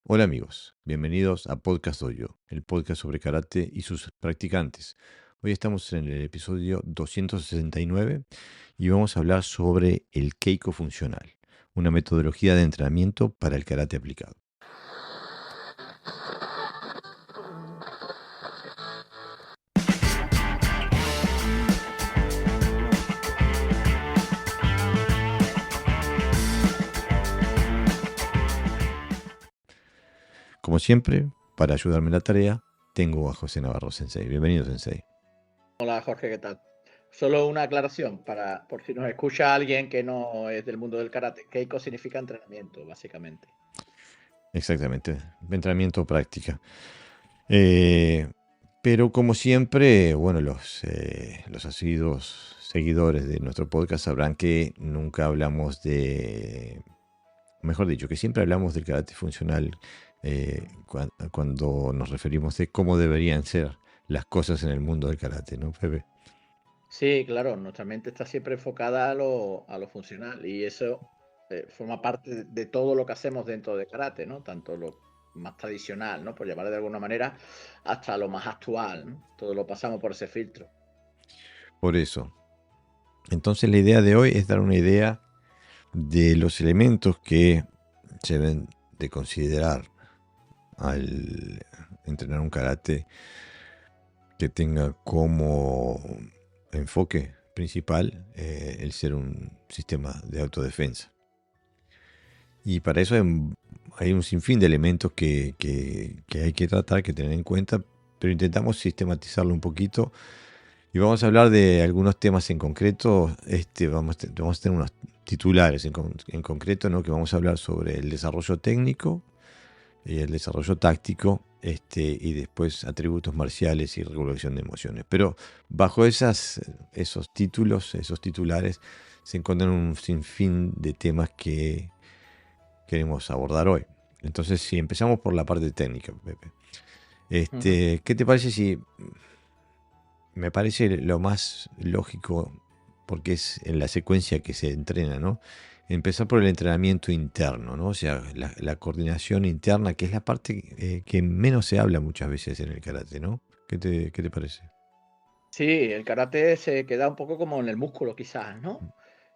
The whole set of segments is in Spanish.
Hola amigos, bienvenidos a Podcast Dojo, el podcast sobre karate y sus practicantes. Hoy estamos en el episodio 269 y vamos a hablar sobre el Keiko funcional, una metodología de entrenamiento para el karate aplicado. Como siempre, para ayudarme en la tarea, tengo a José Navarro Sensei. Bienvenido, Sensei. Hola Jorge, ¿qué tal? Solo una aclaración por si nos escucha alguien que no es del mundo del karate. Keiko significa entrenamiento, básicamente. Exactamente, entrenamiento práctica. Eh, pero como siempre, bueno, los asiduos seguidores de nuestro podcast sabrán que nunca hablamos mejor dicho, que siempre hablamos del karate funcional cuando nos referimos de cómo deberían ser las cosas en el mundo del karate, ¿no, Pepe? Sí, claro, nuestra mente está siempre enfocada a lo funcional y eso forma parte de todo lo que hacemos dentro de karate, ¿no? Tanto lo más tradicional, ¿no? Por llamarlo de alguna manera, hasta lo más actual, ¿no? Todo lo pasamos por ese filtro. Por eso. Entonces la idea de hoy es dar una idea de los elementos que se deben de considerar al entrenar un karate que tenga como enfoque principal el ser un sistema de autodefensa. Y para eso hay un sinfín de elementos que hay que tratar, que tener en cuenta, pero intentamos sistematizarlo un poquito y vamos a hablar de algunos temas en concreto. Vamos a tener unos titulares en concreto, ¿no? Que vamos a hablar sobre el desarrollo técnico y el desarrollo táctico, y después atributos marciales y regulación de emociones. Pero bajo esos títulos, esos titulares, se encuentran un sinfín de temas que queremos abordar hoy. Entonces, si empezamos por la parte técnica, Pepe. Ujú. ¿Qué te parece si me parece lo más lógico, porque es en la secuencia que se entrena, ¿no? Empezar por el entrenamiento interno, ¿no? O sea, la coordinación interna, que es la parte que menos se habla muchas veces en el karate, ¿no? ¿Qué te parece? Sí, el karate se queda un poco como en el músculo, quizás, ¿no?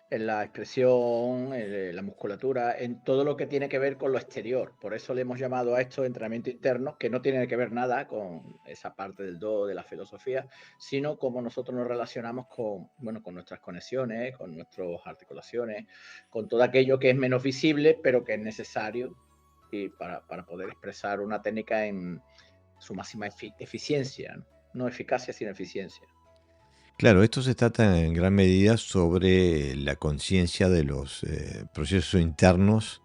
En la expresión, en la musculatura, en todo lo que tiene que ver con lo exterior. Por eso le hemos llamado a esto entrenamiento interno, que no tiene que ver nada con esa parte del do, de la filosofía, sino cómo nosotros nos relacionamos con, bueno, con nuestras conexiones, con nuestras articulaciones, con todo aquello que es menos visible, pero que es necesario y para poder expresar una técnica en su máxima eficiencia, ¿no? No eficacia, sino eficiencia. Claro, esto se trata en gran medida sobre la conciencia de los procesos internos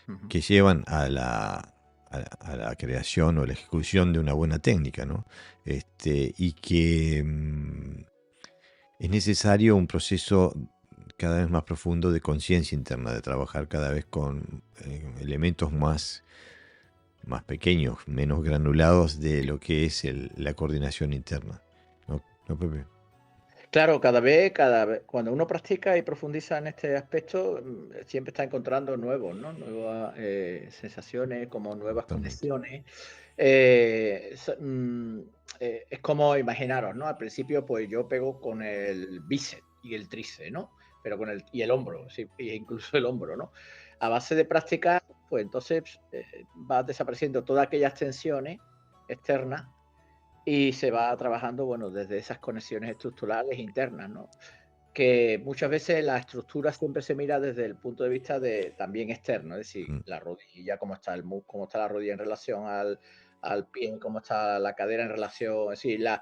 Ujú. que llevan a la creación o la ejecución de una buena técnica, ¿no? Y que es necesario un proceso cada vez más profundo de conciencia interna, de trabajar cada vez con elementos más pequeños, menos granulados de lo que es la coordinación interna. ¿No, ¿No, Pepe? Claro, cada vez, cuando uno practica y profundiza en este aspecto, siempre está encontrando nuevos, ¿no? Nuevas sensaciones, como nuevas Totalmente. conexiones. Es como imaginaros, ¿no? Al principio, pues yo pego con el bíceps y el tríceps, ¿no? Pero y el hombro, sí, e incluso el hombro, ¿no? A base de practicar, pues entonces va desapareciendo todas aquellas tensiones externas y se va trabajando, bueno, desde esas conexiones estructurales internas, ¿no? Que muchas veces la estructura siempre se mira desde el punto de vista de también externo, es decir, Mm. la rodilla, cómo está la rodilla en relación al pie, cómo está la cadera en relación, es decir, la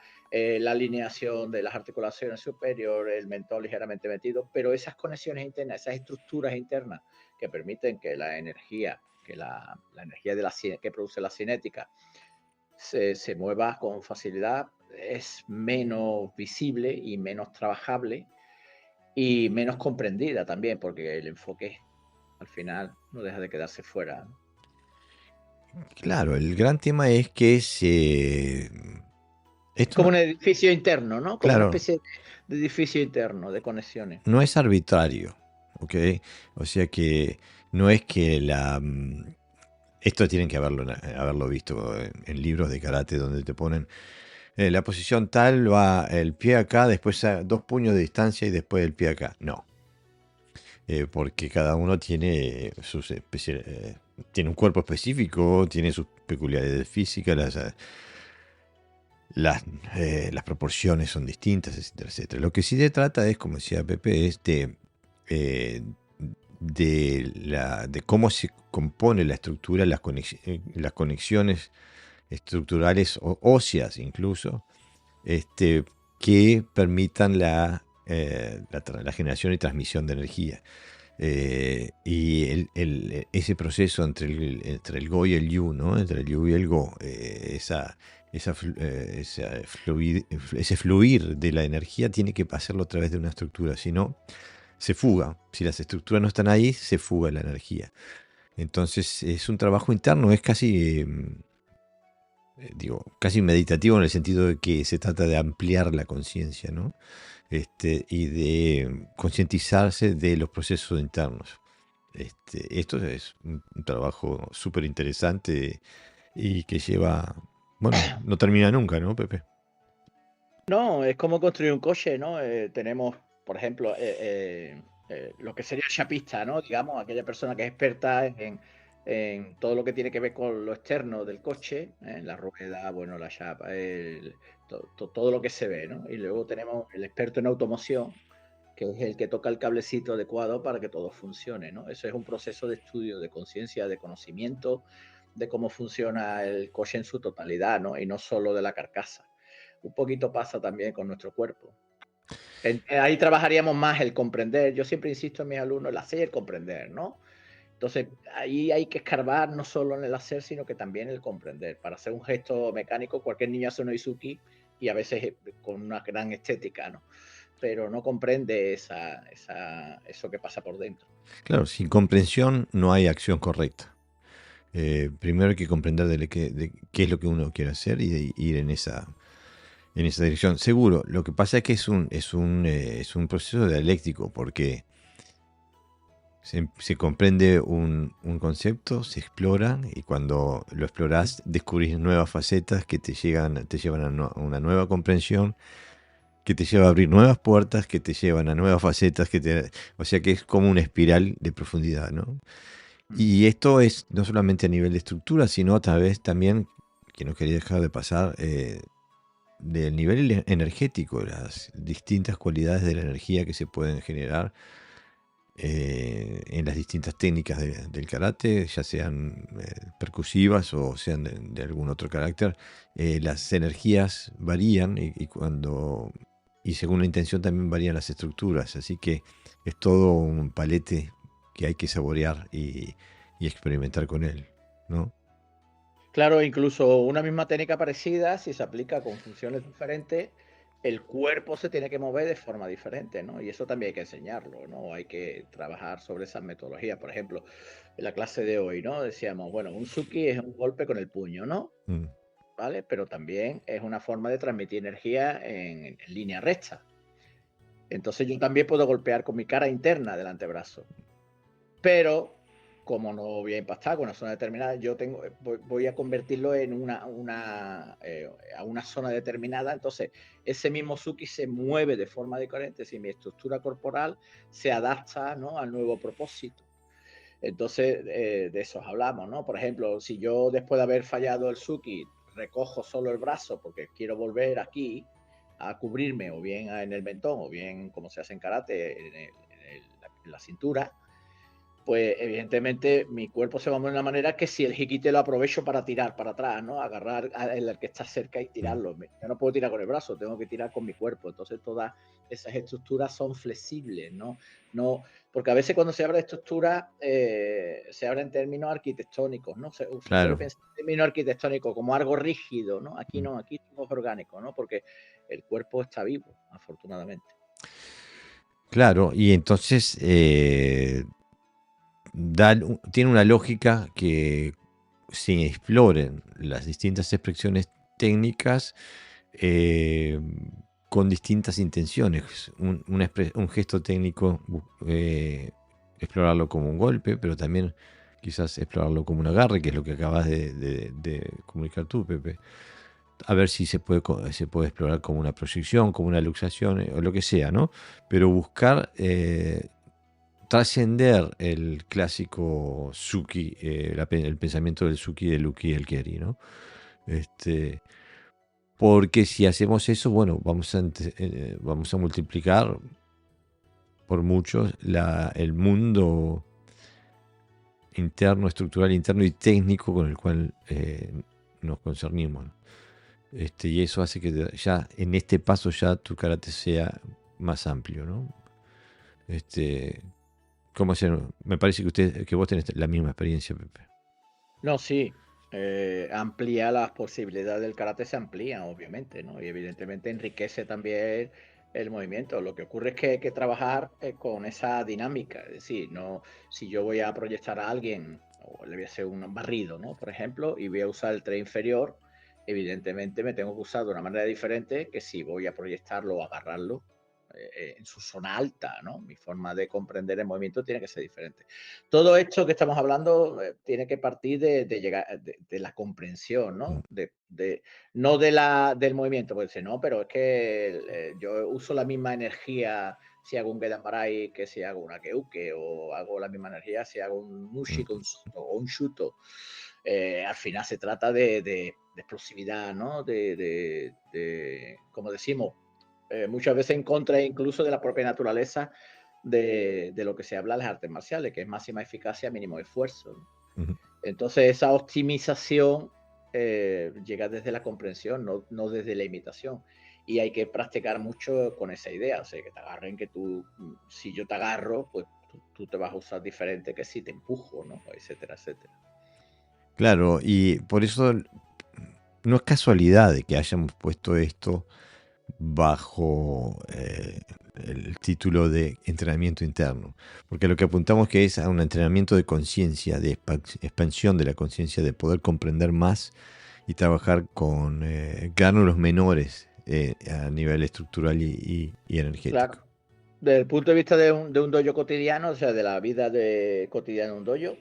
alineación de las articulaciones superiores, el mentón ligeramente metido, pero esas conexiones internas, esas estructuras internas que permiten que la energía, la energía que produce la cinética se mueva con facilidad, es menos visible y menos trabajable y menos comprendida también, porque el enfoque al final no deja de quedarse fuera, ¿no? Claro, el gran tema es que Es esto no, como un edificio interno, ¿no? Como una claro, especie de edificio interno de conexiones. no es arbitrario, ¿ok? O sea que no es que esto tienen que haberlo visto en libros de karate donde te ponen la posición tal, va el pie acá, después a 2 puños de distancia y después el pie acá. No, porque cada uno tiene tiene un cuerpo específico, tiene sus peculiaridades físicas, las, las proporciones son distintas, etcétera, etcétera. Lo que sí se trata es, como decía Pepe, eh, de cómo se compone la estructura, las conexiones estructurales óseas incluso, este, que permitan la generación y transmisión de energía. Y ese proceso entre el Go y el Yu, ¿no? Entre el Yu y el Go, ese fluir de la energía tiene que pasarlo a través de una estructura, si no, se fuga. Si las estructuras no están ahí, se fuga la energía. Entonces es un trabajo interno, es casi, casi meditativo en el sentido de que se trata de ampliar la conciencia, ¿no? Y de concientizarse de los procesos internos. Esto es un trabajo súper interesante y que lleva, bueno, no termina nunca, ¿no, Pepe? No, es como construir un coche, ¿no? Tenemos, por ejemplo, lo que sería el chapista, ¿no? Digamos, aquella persona que es experta en todo lo que tiene que ver con lo externo del coche, la rueda, bueno, la chapa, todo lo que se ve, ¿no? Y luego tenemos el experto en automoción, que es el que toca el cablecito adecuado para que todo funcione, ¿no? Eso es un proceso de estudio, de conciencia, de conocimiento de cómo funciona el coche en su totalidad, ¿no? Y no solo de la carcasa. Un poquito pasa también con nuestro cuerpo. Ahí trabajaríamos más el comprender. Yo siempre insisto en mis alumnos, el hacer y el comprender, ¿no? Entonces, ahí hay que escarbar no solo en el hacer, sino que también el comprender. Para hacer un gesto mecánico, cualquier niño hace un Izuki y a veces con una gran estética, ¿no? Pero no comprende eso que pasa por dentro. Claro, sin comprensión no hay acción correcta. Primero hay que comprender de qué es lo que uno quiere hacer y de ir en esa dirección. Seguro, lo que pasa es que es un proceso dialéctico porque se comprende un concepto, se explora y cuando lo exploras descubrís nuevas facetas que te llevan a una nueva comprensión, que te lleva a abrir nuevas puertas, que te llevan a nuevas facetas, o sea que es como una espiral de profundidad, ¿no? Y esto es no solamente a nivel de estructura, sino a través también, que no quería dejar de pasar, del nivel energético, las distintas cualidades de la energía que se pueden generar en las distintas técnicas del karate, ya sean percusivas o sean de algún otro carácter. Las energías varían y según la intención también varían las estructuras, así que es todo un palete que hay que saborear y experimentar con él, ¿no? Claro, incluso una misma técnica parecida, si se aplica con funciones diferentes, el cuerpo se tiene que mover de forma diferente, ¿no? Y eso también hay que enseñarlo, ¿no? Hay que trabajar sobre esas metodologías. Por ejemplo, en la clase de hoy, ¿no? Decíamos, bueno, un Suki es un golpe con el puño, ¿no? Mm. ¿Vale? Pero también es una forma de transmitir energía en línea recta. Entonces yo también puedo golpear con mi cara interna del antebrazo. Pero como no voy a impactar con una zona determinada, voy a convertirlo en a una zona determinada. Entonces, ese mismo Suki se mueve de forma diferente si mi estructura corporal se adapta, ¿no?, al nuevo propósito. Entonces, de eso hablamos, ¿no? Por ejemplo, si yo después de haber fallado el Suki recojo solo el brazo porque quiero volver aquí a cubrirme, o bien en el mentón, o bien como se hace en karate, en la cintura, pues evidentemente mi cuerpo se va a mover de una manera que si el jiquite lo aprovecho para tirar para atrás, ¿no? Agarrar al que está cerca y Mm. tirarlo. Yo no puedo tirar con el brazo, tengo que tirar con mi cuerpo. Entonces todas esas estructuras son flexibles, ¿no? No, porque a veces cuando se habla de estructura se habla en términos arquitectónicos, ¿no? Se suele Claro. pensar en términos arquitectónicos como algo rígido, ¿no? Aquí Mm. no, aquí somos orgánicos, ¿no? Porque el cuerpo está vivo, afortunadamente. Claro, y entonces tiene una lógica que se exploren las distintas expresiones técnicas eh, con distintas intenciones. Un gesto técnico, explorarlo como un golpe, pero también quizás explorarlo como un agarre, que es lo que acabas de comunicar tú, Pepe. A ver si se puede explorar como una proyección, como una luxación, o lo que sea, ¿no? Pero buscar trascender el clásico Suki, el pensamiento del Suki, de Luki y el Keri, ¿no? Porque si hacemos eso, bueno, vamos a multiplicar por muchos el mundo interno, estructural, interno y técnico con el cual nos concernimos, ¿no? Y eso hace que ya en este paso ya tu karate sea más amplio, ¿no? ¿Cómo hacer? Me parece que vos tenés la misma experiencia, Pepe. No, sí. Amplía las posibilidades del karate, se amplían, obviamente, ¿no? Y evidentemente enriquece también el movimiento. Lo que ocurre es que hay que trabajar con esa dinámica. Es decir, no, si yo voy a proyectar a alguien, o le voy a hacer un barrido, ¿no? Por ejemplo, y voy a usar el tren inferior, evidentemente me tengo que usar de una manera diferente que si voy a proyectarlo o agarrarlo en su zona alta, ¿no? Mi forma de comprender el movimiento tiene que ser diferente. Todo esto que estamos hablando tiene que partir de llegar de la comprensión, ¿no? No del movimiento, puede ser, no, pero es que yo uso la misma energía si hago un Gedan Barai que si hago una Keuke, o hago la misma energía si hago un Mushiko o un Shuto. Al final se trata de explosividad, ¿no? Como decimos, muchas veces en contra incluso de la propia naturaleza de lo que se habla en las artes marciales, que es máxima eficacia, mínimo esfuerzo, ¿no? Uh-huh. Entonces esa optimización llega desde la comprensión, no desde la imitación. Y hay que practicar mucho con esa idea, o sea, que te agarren, que tú, si yo te agarro, pues tú te vas a usar diferente que si te empujo, ¿no? Etcétera, etcétera. Claro, y por eso no es casualidad de que hayamos puesto esto bajo el título de entrenamiento interno, porque lo que apuntamos que es a un entrenamiento de conciencia, de expansión de la conciencia, de poder comprender más y trabajar con gránulos menores a nivel estructural y energético. Claro. Desde el punto de vista de un dojo cotidiano, o sea, de la vida cotidiana de un dojo,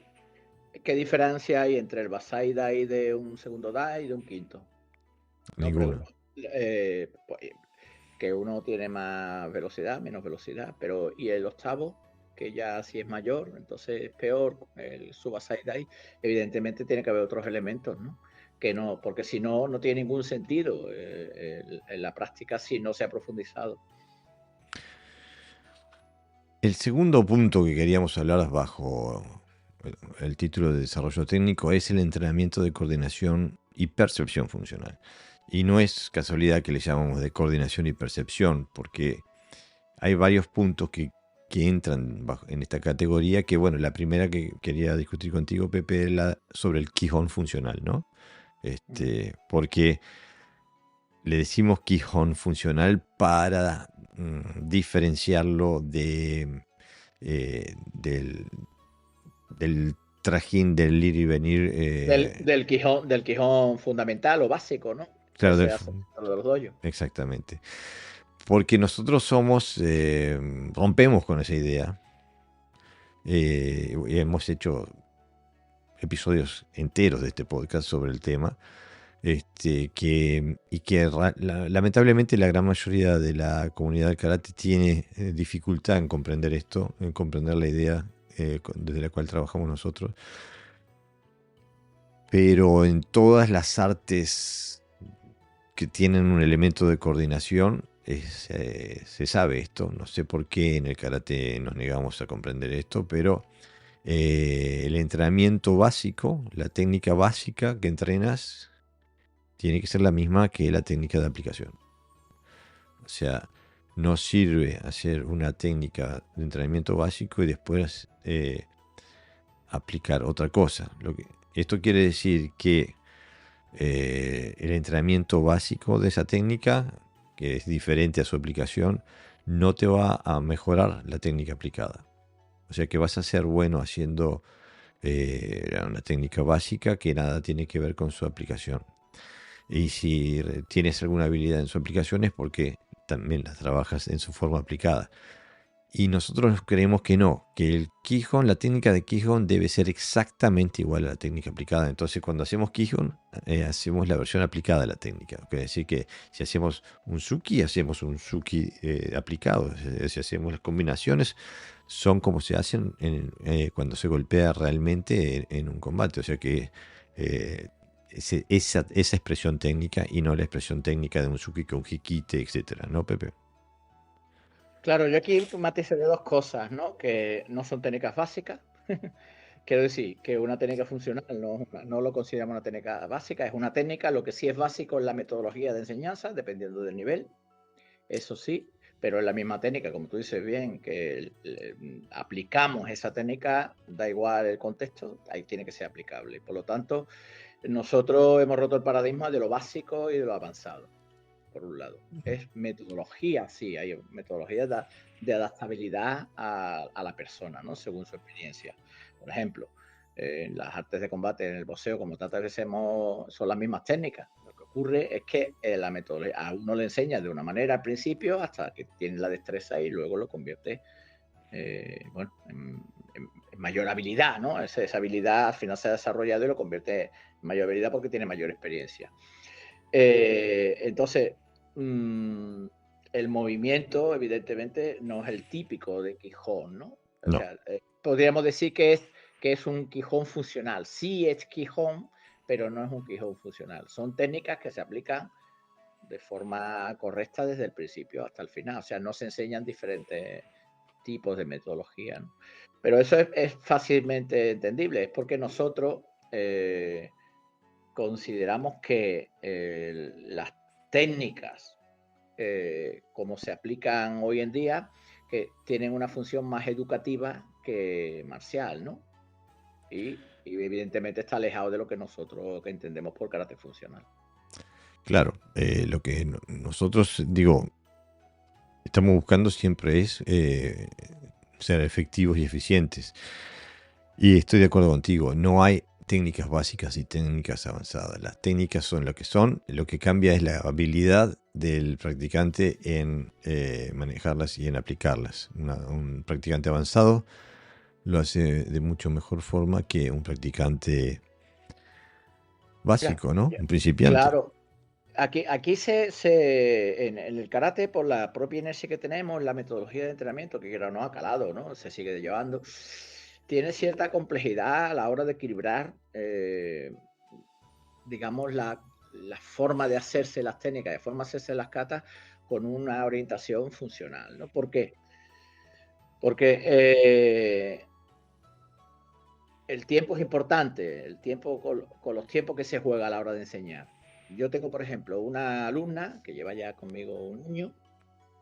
¿qué diferencia hay entre el Basai Dai de un segundo Dai y de un quinto? No, Ninguno. pues, que uno tiene más velocidad, menos velocidad, pero y el octavo, que ya si es mayor, entonces es peor, el Subasai Dai, evidentemente tiene que haber otros elementos, ¿no? Que no, porque si no, no tiene ningún sentido en la práctica si no se ha profundizado. El segundo punto que queríamos hablar bajo el título de desarrollo técnico es el entrenamiento de coordinación y percepción funcional. Y no es casualidad que le llamamos de coordinación y percepción, porque hay varios puntos que entran en esta categoría, que bueno, la primera que quería discutir contigo, Pepe, es la sobre el Quijón funcional, ¿no? Porque le decimos Quijón funcional para diferenciarlo del trajín del ir y venir. Del Quijón fundamental o básico, ¿no? Que Claro, se hace dentro de los dojos. exactamente. Porque nosotros rompemos con esa idea. Y hemos hecho episodios enteros de este podcast sobre el tema. Lamentablemente la gran mayoría de la comunidad del karate tiene dificultad en comprender esto, en comprender la idea desde la cual trabajamos nosotros. Pero en todas las artes que tienen un elemento de coordinación se sabe esto. No sé por qué en el karate nos negamos a comprender esto, pero el entrenamiento básico, la técnica básica que entrenas, tiene que ser la misma que la técnica de aplicación. O sea, no sirve hacer una técnica de entrenamiento básico y después aplicar otra cosa. Esto quiere decir que el entrenamiento básico de esa técnica, que es diferente a su aplicación, no te va a mejorar la técnica aplicada. O sea que vas a ser bueno haciendo una técnica básica que nada tiene que ver con su aplicación. Y si tienes alguna habilidad en su aplicación es porque también la trabajas en su forma aplicada. Y nosotros creemos que no, que el Quijón, la técnica de Quijón debe ser exactamente igual a la técnica aplicada. Entonces, cuando hacemos Quijón, hacemos la versión aplicada de la técnica. Quiere decir que si hacemos hacemos un Suki aplicado. Si hacemos las combinaciones, son como se hacen cuando se golpea realmente en un combate. O sea que esa expresión técnica y no la expresión técnica de un Suki con Hikite, etcétera, ¿no, Pepe? Claro, yo aquí matizaría dos cosas, ¿no? Que no son técnicas básicas. Quiero decir que una técnica funcional no lo consideramos una técnica básica, es una técnica. Lo que sí es básico es la metodología de enseñanza, dependiendo del nivel, eso sí, pero es la misma técnica, como tú dices bien, que aplicamos esa técnica, da igual el contexto, ahí tiene que ser aplicable. Por lo tanto, nosotros hemos roto el paradigma de lo básico y de lo avanzado, por un lado. Es metodología, sí, hay metodologías de adaptabilidad a la persona, ¿no? Según su experiencia. Por ejemplo, en las artes de combate, en el boxeo, como tantas veces son las mismas técnicas. Lo que ocurre es que la metodología a uno le enseña de una manera al principio hasta que tiene la destreza y luego lo convierte bueno, en mayor habilidad, ¿no? Esa habilidad al final se ha desarrollado y lo convierte en mayor habilidad porque tiene mayor experiencia. Entonces, el movimiento, evidentemente, no es el típico de Quijón, ¿no? O No. sea, podríamos decir que es un Quijón funcional. Sí es Quijón, pero no es un Quijón funcional. Son técnicas que se aplican de forma correcta desde el principio hasta el final. O sea, no se enseñan diferentes tipos de metodología, ¿no? Pero eso es fácilmente entendible. Es porque nosotros consideramos que las técnicas como se aplican hoy en día, que tienen una función más educativa que marcial, ¿no? Y evidentemente está alejado de lo que nosotros que entendemos por carácter funcional. Claro, lo que nosotros, digo, estamos buscando siempre es ser efectivos y eficientes. Y estoy de acuerdo contigo, no hay técnicas básicas y técnicas avanzadas. Las técnicas son lo que son, lo que cambia es la habilidad del practicante en manejarlas y en aplicarlas. Un practicante avanzado lo hace de mucho mejor forma que un practicante Ya, básico, ¿no? ya. Un principiante. Claro, aquí en el karate, por la propia inercia que tenemos, la metodología de entrenamiento, que no ha calado, ¿no? Se sigue llevando, tiene cierta complejidad a la hora de equilibrar, digamos, la forma de hacerse las técnicas, de forma de hacerse las katas, con una orientación funcional, ¿no? ¿Por qué? Porque el tiempo es importante, el tiempo con los tiempos que se juega a la hora de enseñar. Yo tengo, por ejemplo, una alumna que lleva ya conmigo un año,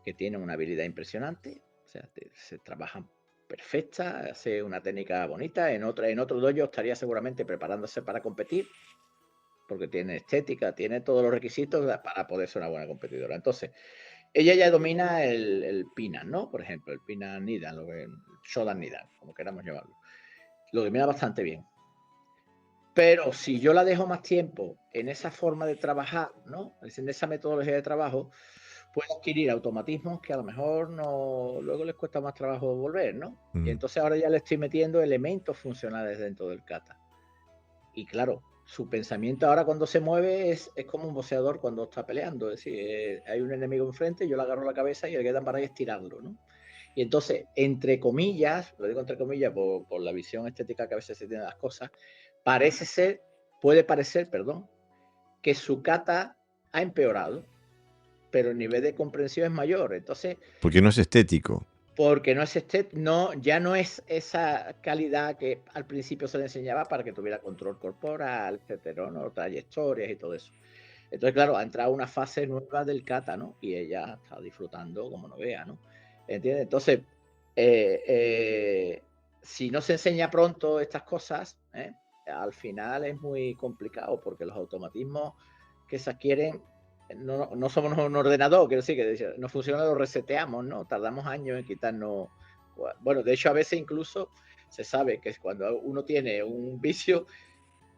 que tiene una habilidad impresionante, o sea, se trabaja perfecta, hace una técnica bonita, en otro dojo estaría seguramente preparándose para competir, porque tiene estética, tiene todos los requisitos para poder ser una buena competidora. Entonces, ella ya domina el Pinan, ¿no? Por ejemplo, el Pinan Nidan, el Shodan Nidan, como queramos llamarlo. Lo domina bastante bien. Pero si yo la dejo más tiempo en esa forma de trabajar, ¿no? En esa metodología de trabajo, puede adquirir automatismos que a lo mejor luego les cuesta más trabajo volver, ¿no? Y entonces ahora ya le estoy metiendo elementos funcionales dentro del kata. Y claro, su pensamiento ahora cuando se mueve es como un boxeador cuando está peleando. Es decir, hay un enemigo enfrente, yo le agarro la cabeza y el que dan para ahí es tirarlo, ¿no? Y entonces, entre comillas, lo digo entre comillas por la visión estética que a veces se tiene de las cosas, puede parecer, que su kata ha empeorado, pero el nivel de comprensión es mayor. Entonces, Porque no es estético. porque ya no es esa calidad que al principio se le enseñaba para que tuviera control corporal, etcétera, ¿no? Trayectorias y todo eso. Entonces, claro, ha entrado una fase nueva del kata, ¿no? Y ella está disfrutando como no vea, ¿no? ¿Entiendes? Entonces, si no se enseña pronto estas cosas, al final es muy complicado porque los automatismos que se adquieren no somos un ordenador, quiero decir que no funciona, lo reseteamos, ¿no? Tardamos años en quitarnos. Bueno, de hecho, a veces incluso se sabe que cuando uno tiene un vicio,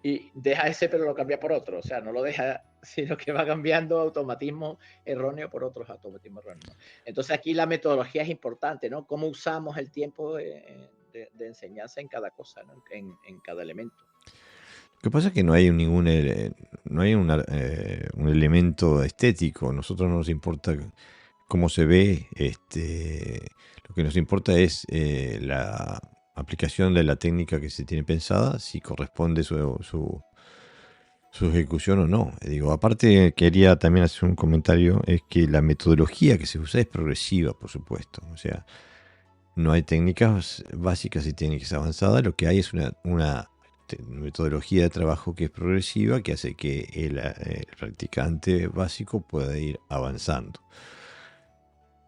y deja ese pero lo cambia por otro, o sea, no lo deja, sino que va cambiando automatismo erróneo por otros automatismos erróneos. Entonces aquí la metodología es importante, ¿no? Cómo usamos el tiempo de enseñanza en cada cosa, ¿no? En cada elemento. Lo que pasa es que no hay no hay un elemento estético. A nosotros no nos importa cómo se ve. Lo que nos importa es la aplicación de la técnica que se tiene pensada, si corresponde su ejecución o no. Digo, aparte quería también hacer un comentario, es que la metodología que se usa es progresiva, por supuesto. O sea, no hay técnicas básicas y técnicas avanzadas, lo que hay es una metodología de trabajo que es progresiva, que hace que el practicante básico pueda ir avanzando.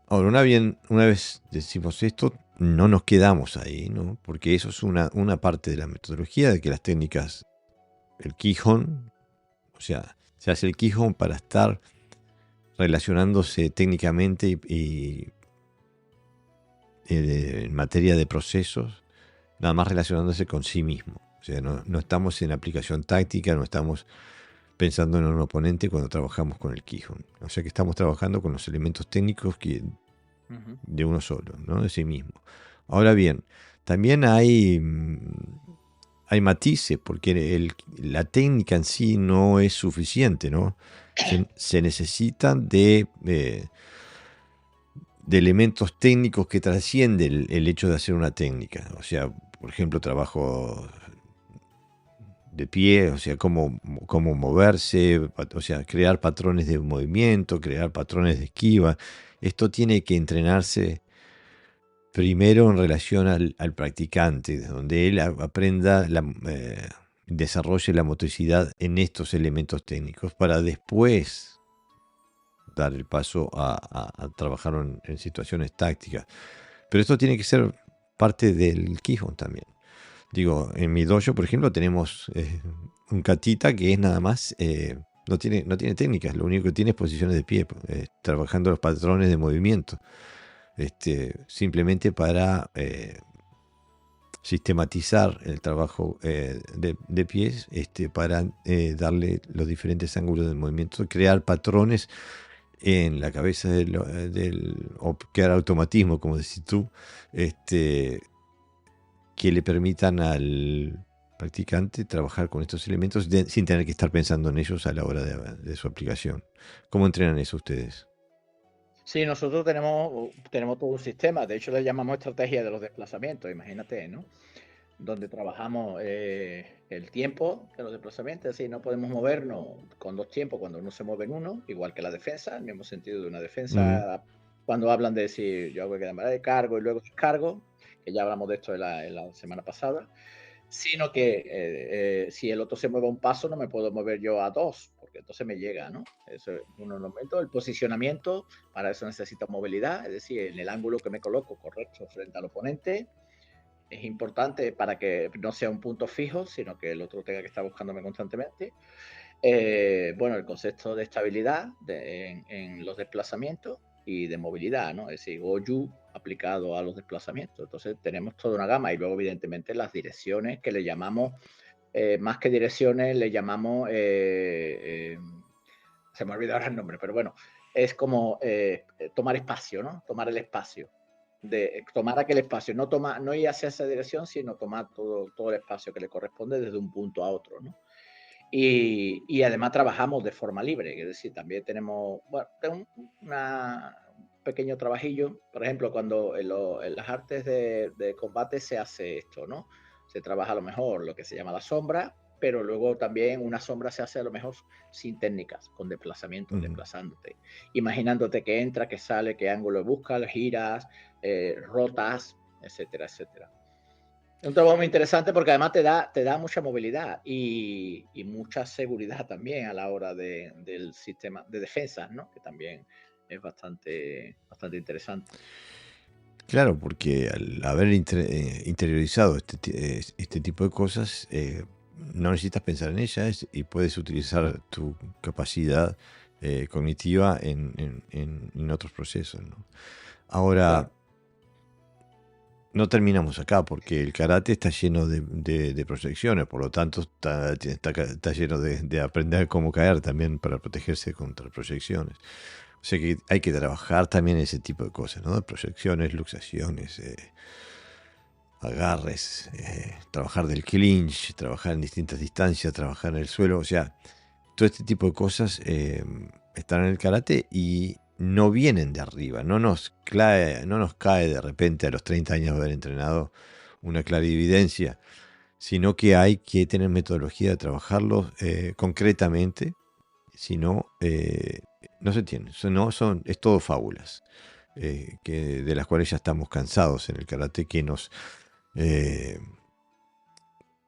Ahora, una vez decimos esto, no nos quedamos ahí, ¿no? Porque eso es una parte de la metodología, de que las técnicas, el Kihon, o sea, se hace el Kihon para estar relacionándose técnicamente y en materia de procesos, nada más relacionándose con sí mismo. O sea, no estamos en aplicación táctica, no estamos pensando en un oponente cuando trabajamos con el Kihon. O sea que estamos trabajando con los elementos técnicos de uno solo, ¿no? De sí mismo. Ahora bien, también hay matices, porque la técnica en sí no es suficiente, ¿no? Se necesitan de elementos técnicos que trascienden el hecho de hacer una técnica. O sea, por ejemplo, trabajo de pie, o sea, cómo moverse, o sea, crear patrones de movimiento, crear patrones de esquiva. Esto tiene que entrenarse primero en relación al practicante, donde él aprenda, desarrolle la motricidad en estos elementos técnicos para después dar el paso a trabajar en situaciones tácticas. Pero esto tiene que ser parte del Kihon también. Digo, en mi dojo, por ejemplo, tenemos un katita que es nada más, no tiene técnicas, lo único que tiene es posiciones de pie, trabajando los patrones de movimiento, simplemente para sistematizar el trabajo de pies, para darle los diferentes ángulos del movimiento, crear patrones en la cabeza o crear automatismo, como decís tú, que le permitan al practicante trabajar con estos elementos sin tener que estar pensando en ellos a la hora de su aplicación. ¿Cómo entrenan eso ustedes? Sí, nosotros tenemos todo un sistema, de hecho le llamamos estrategia de los desplazamientos, imagínate, ¿no? Donde trabajamos el tiempo de los desplazamientos, es decir, no podemos movernos con dos tiempos cuando uno se mueve en uno, igual que la defensa, el mismo sentido de una defensa, cuando hablan de si yo hago que llamar de cargo y luego descargo, que ya hablamos de esto en la semana pasada, sino que si el otro se mueve un paso, no me puedo mover yo a dos, porque entonces me llega, ¿no? Eso es un momento. El posicionamiento, para eso necesito movilidad, es decir, en el ángulo que me coloco correcto frente al oponente, es importante para que no sea un punto fijo, sino que el otro tenga que estar buscándome constantemente. Bueno, el concepto de estabilidad en los desplazamientos y de movilidad, ¿no? Es decir, Goju aplicado a los desplazamientos. Entonces tenemos toda una gama y luego evidentemente las direcciones que le llamamos, más que direcciones, le llamamos, se me ha olvidado el nombre, pero bueno, es como tomar espacio, ¿no? Tomar el espacio. De tomar aquel espacio, no ir hacia esa dirección, sino tomar todo el espacio que le corresponde desde un punto a otro, ¿no? Y además trabajamos de forma libre, es decir, también tenemos, bueno, un pequeño trabajillo, por ejemplo, cuando en las artes de combate se hace esto, ¿no? Se trabaja a lo mejor lo que se llama la sombra, pero luego también una sombra se hace a lo mejor sin técnicas, con desplazamientos, desplazándote, imaginándote que entra, que sale, qué ángulo buscas, giras, rotas, etcétera, etcétera. Es un trabajo muy interesante porque además te da mucha movilidad y mucha seguridad también a la hora del sistema de defensa, ¿no? Que también es bastante interesante. Claro, porque al haber interiorizado este tipo de cosas, no necesitas pensar en ellas y puedes utilizar tu capacidad cognitiva en otros procesos, ¿no? Ahora, Claro. no terminamos acá, porque el karate está lleno de proyecciones, por lo tanto está lleno de aprender cómo caer también para protegerse contra proyecciones. O sea que hay que trabajar también ese tipo de cosas, ¿no? Proyecciones, luxaciones, agarres, trabajar del clinch, trabajar en distintas distancias, trabajar en el suelo, o sea, todo este tipo de cosas están en el karate y no vienen de arriba, no nos cae de repente a los 30 años de haber entrenado una clarividencia, sino que hay que tener metodología de trabajarlo concretamente, si no, no se tiene, es todo fábulas, de las cuales ya estamos cansados en el karate, eh,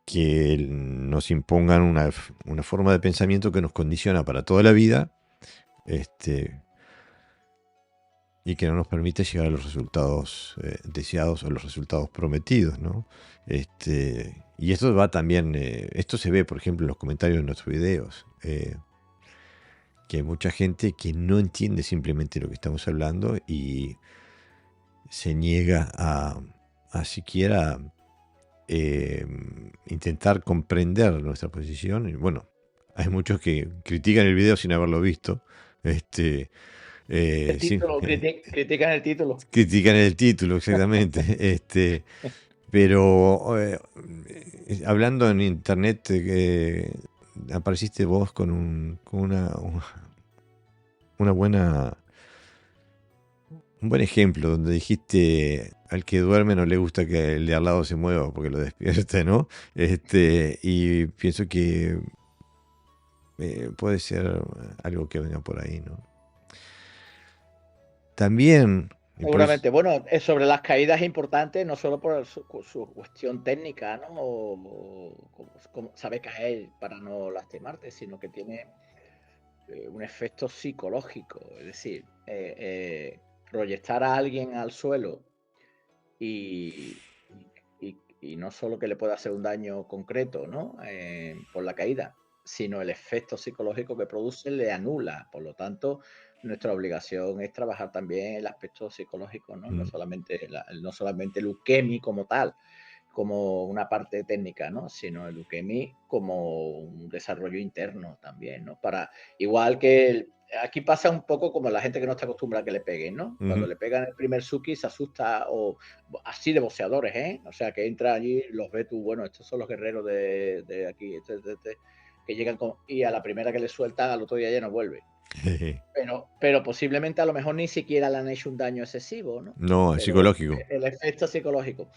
que nos impongan una forma de pensamiento que nos condiciona para toda la vida, y que no nos permite llegar a los resultados deseados o los resultados prometidos, ¿no? Y esto va también, esto se ve, por ejemplo, en los comentarios de nuestros videos, que hay mucha gente que no entiende simplemente lo que estamos hablando y se niega a siquiera intentar comprender nuestra posición. Y bueno, hay muchos que critican el video sin haberlo visto. El Sí, título, critican el título. critican el título, exactamente. Pero hablando en internet, apareciste vos con una buena, un buen ejemplo donde dijiste: al que duerme no le gusta que el de al lado se mueva porque lo despierta, ¿no? Y pienso que puede ser algo que venga por ahí, ¿no? También, y por eso, Seguramente. Bueno, sobre las caídas es importante, no solo por su cuestión técnica, ¿no? O cómo sabe caer para no lastimarte, sino que tiene un efecto psicológico. Es decir, proyectar a alguien al suelo y, y no solo que le pueda hacer un daño concreto, ¿no? Por la caída, sino el efecto psicológico que produce le anula. Por lo tanto, nuestra obligación es trabajar también el aspecto psicológico, ¿no? No solamente el ukemi como tal, como una parte técnica, ¿no? Sino el ukemi como un desarrollo interno también, ¿no? Igual que aquí pasa un poco como la gente que no está acostumbrada a que le peguen, ¿no? Cuando le pegan el primer suki se asusta, o así de boxeadores, ¿eh? O sea, que entra allí, los ve tú, bueno, estos son los guerreros de aquí, que llegan y a la primera que le sueltan, al otro día ya no vuelve. Pero posiblemente a lo mejor ni siquiera le han hecho un daño excesivo, ¿no? no, es Pero psicológico. el efecto psicológico,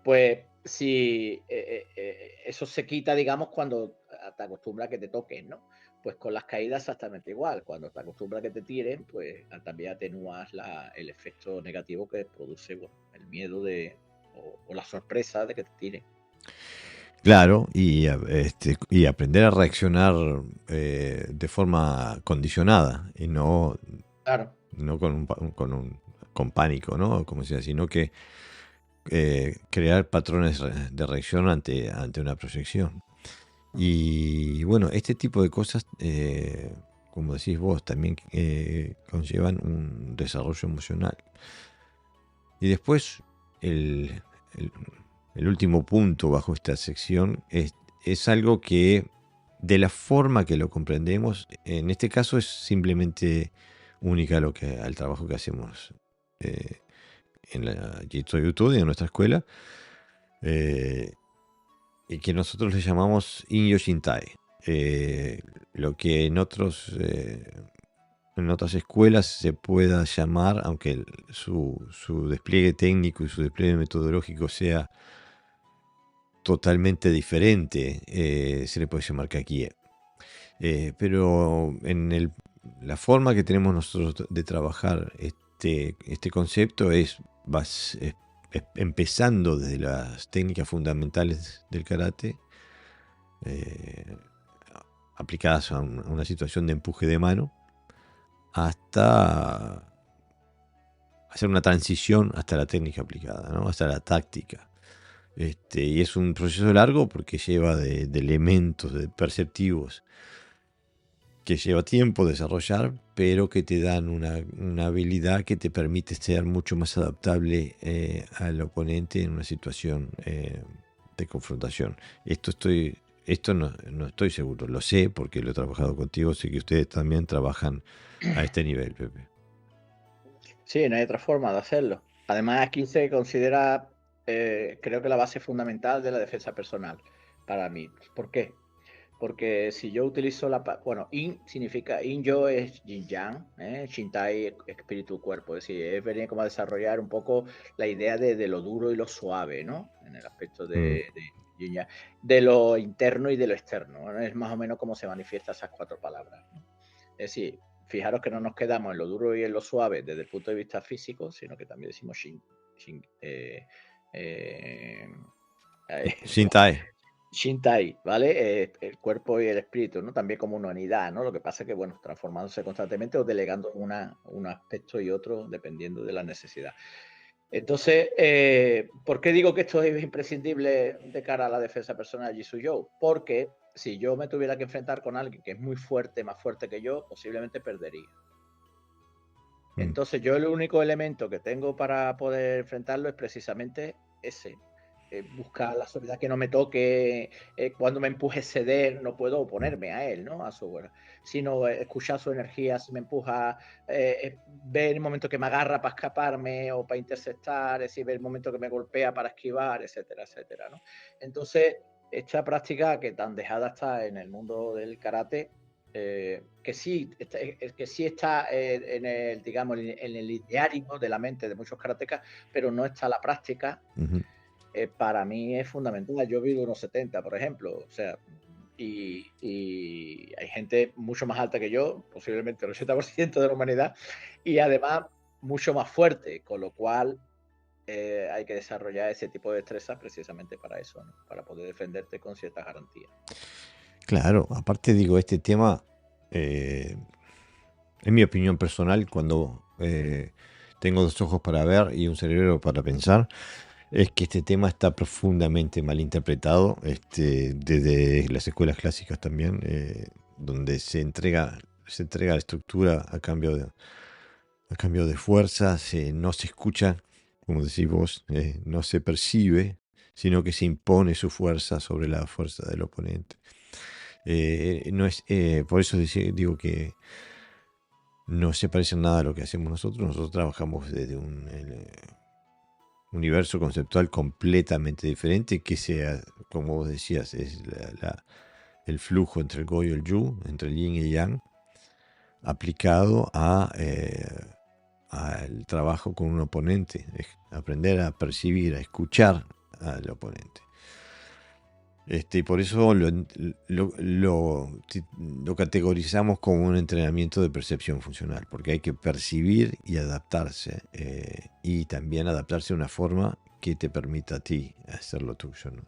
pues si eso se quita, digamos, cuando te acostumbras a que te toquen, ¿no? Pues con las caídas exactamente igual. Cuando te acostumbras a que te tiren, pues también atenúas el efecto negativo que produce, bueno, el miedo o la sorpresa de que te tiren. Claro, y aprender a reaccionar de forma condicionada y Claro. no con pánico, ¿no? Como sea, sino que crear patrones de reacción ante una proyección. Y bueno, este tipo de cosas, como decís vos, también conllevan un desarrollo emocional. Y después, el, el- el último punto bajo esta sección es algo que, de la forma que lo comprendemos, en este caso es simplemente única al trabajo que hacemos en la Jitsu YouTube y en nuestra escuela, eh, y que nosotros le llamamos Inyo Shintai. Lo que en otras escuelas se pueda llamar, aunque su despliegue técnico y su despliegue metodológico sea totalmente diferente, se le puede llamar Kakie. Pero la forma que tenemos nosotros de trabajar este concepto es empezando desde las técnicas fundamentales del karate, eh, aplicadas a una situación de empuje de mano, hasta hacer una transición hasta la técnica aplicada, ¿no? Hasta la táctica. Y es un proceso largo porque lleva de elementos perceptivos que lleva tiempo desarrollar, pero que te dan una habilidad que te permite ser mucho más adaptable al oponente en una situación de confrontación. Esto no estoy seguro, lo sé porque lo he trabajado contigo, sé que ustedes también trabajan a este nivel, Pepe. Sí, no hay otra forma de hacerlo. Además, aquí se considera, creo que la base fundamental de la defensa personal para mí. ¿Por qué? Porque si yo utilizo bueno, in significa, in yo es yin yang, Shintai, espíritu, cuerpo. Es decir, es venir como a desarrollar un poco la idea de lo duro y lo suave, ¿no? En el aspecto Mm. de yin yang, de lo interno y de lo externo, ¿no? Es más o menos como se manifiestan esas cuatro palabras, ¿no? Es decir, fijaros que no nos quedamos en lo duro y en lo suave desde el punto de vista físico, sino que también decimos eh, Shintai. Shintai, ¿vale? El cuerpo y el espíritu, ¿no? También como una unidad, ¿no? Lo que pasa es que, bueno, transformándose constantemente o delegando un aspecto y otro dependiendo de la necesidad. Entonces, ¿por qué digo que esto es imprescindible de cara a la defensa personal Jitsu-Yo? Porque si yo me tuviera que enfrentar con alguien que es muy fuerte, más fuerte que yo, posiblemente perdería. Mm. Entonces, yo el único elemento que tengo para poder enfrentarlo es precisamente ese. Buscar la soledad que no me toque, cuando me empuje ceder, no puedo oponerme a él, ¿no? A su, sino escuchar su energía, si me empuja, ver el momento que me agarra para escaparme o para interceptar, es decir, ver el momento que me golpea para esquivar, etcétera, etcétera, ¿no? Entonces, esta práctica que tan dejada está en el mundo del karate, que sí está en el, digamos, en el ideario de la mente de muchos karatecas, pero no está la práctica. Ujú. Para mí es fundamental. Yo vivo unos 70, por ejemplo, o sea, y hay gente mucho más alta que yo, posiblemente el 80% de la humanidad, y además mucho más fuerte, con lo cual hay que desarrollar ese tipo de destrezas precisamente para eso, ¿no? Para poder defenderte con ciertas garantías. Claro, aparte digo, este tema, eh, en mi opinión personal, cuando tengo dos ojos para ver y un cerebro para pensar, es que este tema está profundamente mal interpretado, desde las escuelas clásicas también, donde se entrega la estructura a cambio de fuerza, no se escucha, como decís vos, no se percibe, sino que se impone su fuerza sobre la fuerza del oponente. No es, por eso digo que no se parece en nada a lo que hacemos nosotros. Nosotros trabajamos desde un universo conceptual completamente diferente, que sea, como vos decías, es el flujo entre el Go y el Yu, entre el Yin y el Yang, aplicado al trabajo con un oponente, es aprender a percibir, a escuchar al oponente. Y por eso lo categorizamos como un entrenamiento de percepción funcional, porque hay que percibir y adaptarse, y también adaptarse a una forma que te permita a ti hacer lo tuyo, ¿no?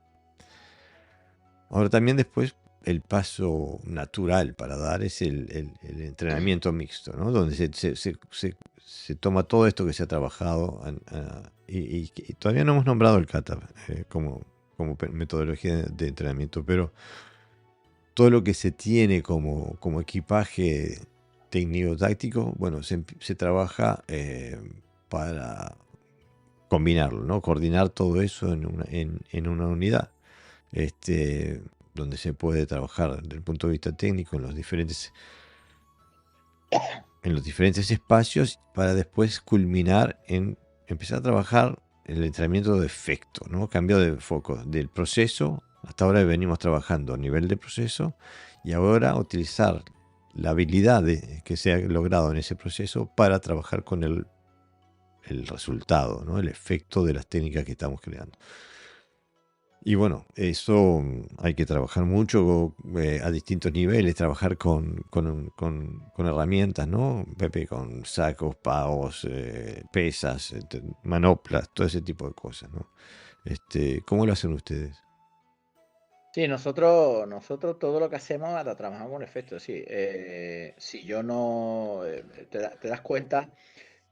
Ahora también después el paso natural para dar es el entrenamiento mixto, ¿no? Donde se toma todo esto que se ha trabajado, y todavía no hemos nombrado el kata como metodología de entrenamiento, pero todo lo que se tiene como equipaje técnico-táctico, bueno, se trabaja para combinarlo, ¿no? Coordinar todo eso en una unidad, donde se puede trabajar desde el punto de vista técnico en los diferentes espacios, para después culminar en empezar a trabajar el entrenamiento de efecto, ¿no? Cambio de foco del proceso. Hasta ahora venimos trabajando a nivel de proceso, y ahora utilizar la habilidad que se ha logrado en ese proceso para trabajar con el resultado, ¿no? El efecto de las técnicas que estamos creando. Y bueno, eso hay que trabajar mucho, a distintos niveles, trabajar con herramientas, ¿no, Pepe? Con sacos, pavos, pesas, manoplas, todo ese tipo de cosas, ¿no? ¿Cómo lo hacen ustedes? Sí, nosotros todo lo que hacemos lo trabajamos con efecto. Sí, si yo no te das cuenta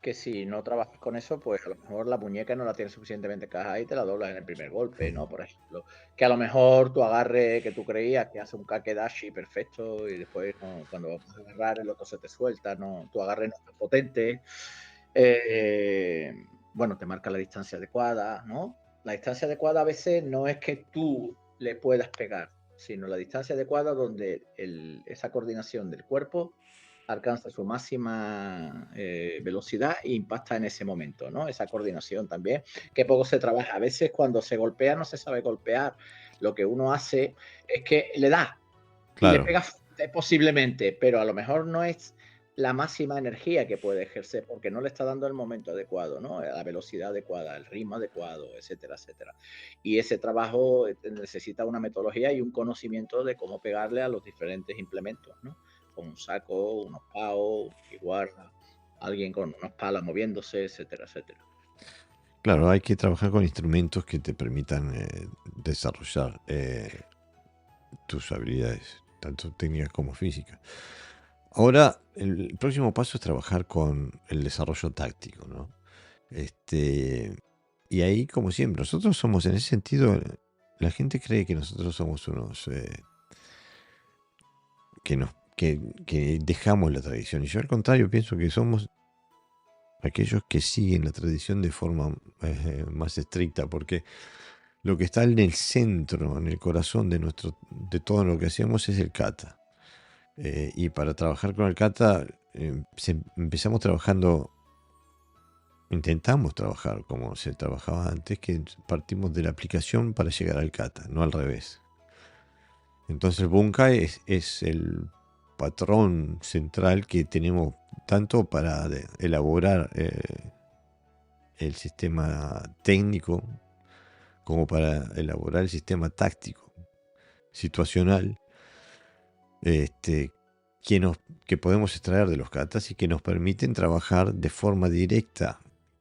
que si no trabajas con eso, pues a lo mejor la muñeca no la tienes suficientemente cajada y te la doblas en el primer golpe, ¿no? Por ejemplo, que a lo mejor tu agarre que tú creías que hace un kakedashi perfecto y después cuando vas a agarrar el otro se te suelta, no, tu agarre no es tan potente. Bueno, te marca la distancia adecuada, ¿no? La distancia adecuada a veces no es que tú le puedas pegar, sino la distancia adecuada donde esa coordinación del cuerpo alcanza su máxima velocidad e impacta en ese momento, ¿no? Esa coordinación también, que poco se trabaja. A veces cuando se golpea no se sabe golpear. Lo que uno hace es que le da y le Claro, pega posiblemente, pero a lo mejor no es la máxima energía que puede ejercer porque no le está dando el momento adecuado, ¿no? La velocidad adecuada, el ritmo adecuado, etcétera, etcétera. Y ese trabajo necesita una metodología y un conocimiento de cómo pegarle a los diferentes implementos, ¿no? Con un saco, unos paus, igual alguien con unas palas moviéndose, etcétera, etcétera. claro, hay que trabajar con instrumentos que te permitan desarrollar tus habilidades, tanto técnicas como físicas. Ahora, el próximo paso es trabajar con el desarrollo táctico, ¿no? Y ahí, como siempre, nosotros somos, en ese sentido, la gente cree que nosotros somos unos que dejamos la tradición. Y yo al contrario pienso que somos aquellos que siguen la tradición de forma más estricta, porque lo que está en el centro, en el corazón de todo lo que hacemos es el kata. Y para trabajar con el kata, empezamos trabajando, intentamos trabajar como se trabajaba antes, que partimos de la aplicación para llegar al kata, no al revés. Entonces el bunkai es el patrón central que tenemos tanto para elaborar el sistema técnico como para elaborar el sistema táctico, situacional, este, que, nos, que podemos extraer de los katas y que nos permiten trabajar de forma directa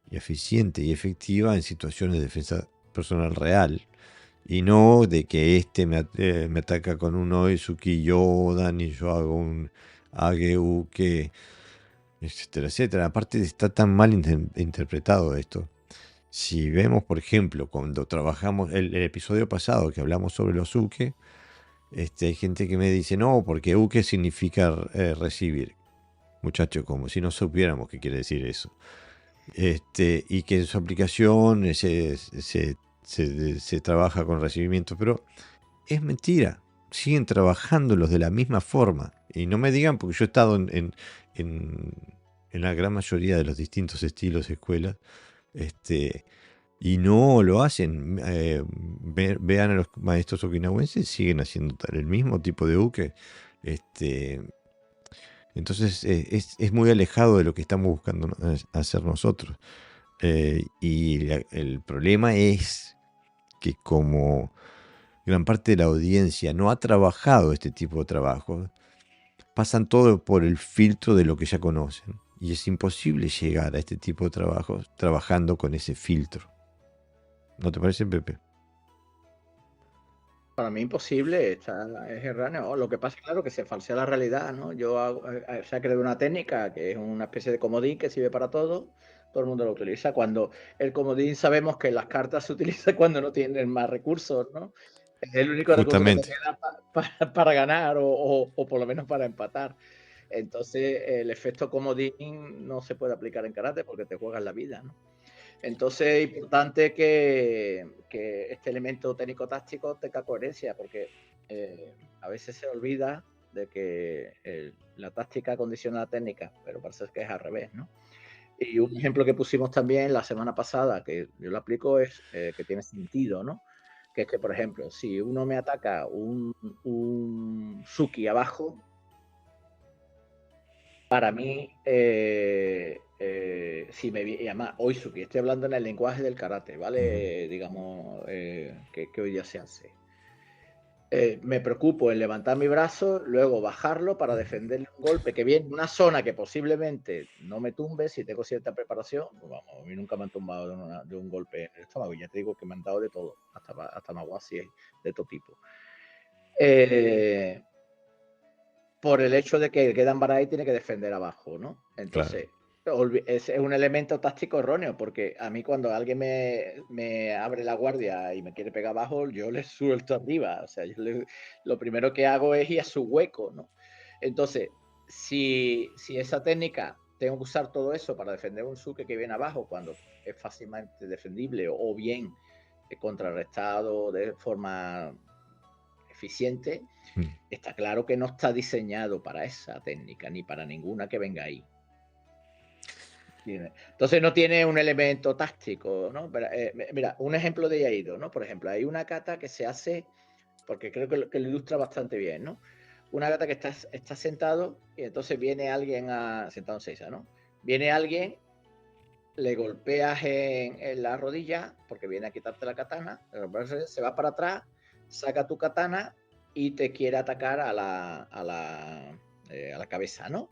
y eficiente y efectiva en situaciones de defensa personal real. Y no de que me ataca con un Oesuki Yodan y yo hago un Ageuke, etcétera, etcétera. Aparte está tan mal interpretado esto. Si vemos, por ejemplo, cuando trabajamos el episodio pasado que hablamos sobre los uke, hay gente que me dice, no, porque uke significa recibir. Muchachos, como si no supiéramos qué quiere decir eso. Y que en su aplicación se trabaja con recibimiento, pero es mentira. Siguen trabajándolos de la misma forma. Y no me digan, porque yo he estado en, en la gran mayoría de los distintos estilos de escuelas, y no lo hacen. Vean a los maestros okinawenses, siguen haciendo el mismo tipo de uke. Este, entonces es muy alejado de lo que estamos buscando hacer nosotros. El problema es que como gran parte de la audiencia no ha trabajado este tipo de trabajo, pasan todo por el filtro de lo que ya conocen. Y es imposible llegar a este tipo de trabajos trabajando con ese filtro. ¿No te parece, Pepe? Para mí imposible, es erróneo. Lo que pasa, claro, que se falsea la realidad, ¿no? Se ha creado una técnica que es una especie de comodín que sirve para todo el mundo lo utiliza. Cuando el comodín sabemos que las cartas se utilizan cuando no tienen más recursos, ¿no? Es el único recurso que te Justamente. queda para ganar o por lo menos para empatar. Entonces, el efecto comodín no se puede aplicar en karate porque te juegas la vida, ¿no? Entonces es importante que este elemento técnico-táctico tenga coherencia, porque a veces se olvida de que la táctica condiciona la técnica, pero parece que es al revés, ¿no? Y un ejemplo que pusimos también la semana pasada, que yo lo aplico, es que tiene sentido, ¿no? Que es que, por ejemplo, si uno me ataca un Suki abajo, para mí, y además, Oizuki, estoy hablando en el lenguaje del karate, Ujú. ¿vale? Digamos, que hoy día se hace. Me preocupo en levantar mi brazo, luego bajarlo para defenderle un golpe que viene en una zona que posiblemente no me tumbe si tengo cierta preparación. Pues vamos, a mí nunca me han tumbado de un golpe en el estómago. Ya te digo que me han dado de todo, hasta maguasi de todo tipo. Por el hecho de que quedan Barai tiene que defender abajo, ¿no? Claro. Entonces, es un elemento táctico erróneo, porque a mí cuando alguien me abre la guardia y me quiere pegar abajo, yo le suelto arriba. O sea, lo primero que hago es ir a su hueco, ¿no? Entonces, si esa técnica, tengo que usar todo eso para defender un suque que viene abajo cuando es fácilmente defendible o bien contrarrestado de forma eficiente, está claro que no está diseñado para esa técnica ni para ninguna que venga ahí. Entonces no tiene un elemento táctico, ¿no? Mira, un ejemplo de Yaido, ¿no? Por ejemplo, hay una kata que se hace, porque creo que lo ilustra bastante bien, ¿no? Una kata que está sentado y entonces viene alguien sentado en Seiza, ¿no? Viene alguien, le golpeas en la rodilla porque viene a quitarte la katana, se va para atrás, saca tu katana y te quiere atacar a la cabeza, ¿no?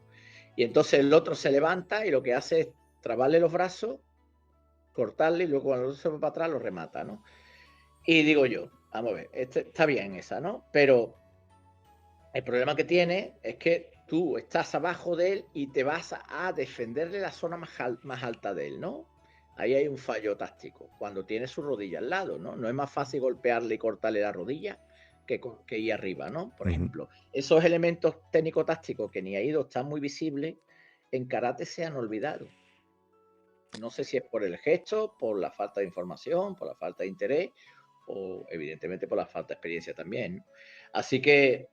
Y entonces el otro se levanta y lo que hace es trabarle los brazos, cortarle y luego cuando el otro se va para atrás lo remata, ¿no? Y digo yo, vamos a ver, está bien esa, ¿no? Pero el problema que tiene es que tú estás abajo de él y te vas a defenderle la zona más alta de él, ¿no? Ahí hay un fallo táctico, cuando tiene su rodilla al lado, ¿no? No es más fácil golpearle y cortarle la rodilla que ir arriba, ¿no? Por ejemplo, esos elementos técnico-tácticos que ni ha ido están muy visibles, en karate se han olvidado. No sé si es por el gesto, por la falta de información, por la falta de interés o evidentemente por la falta de experiencia también, ¿no? Así que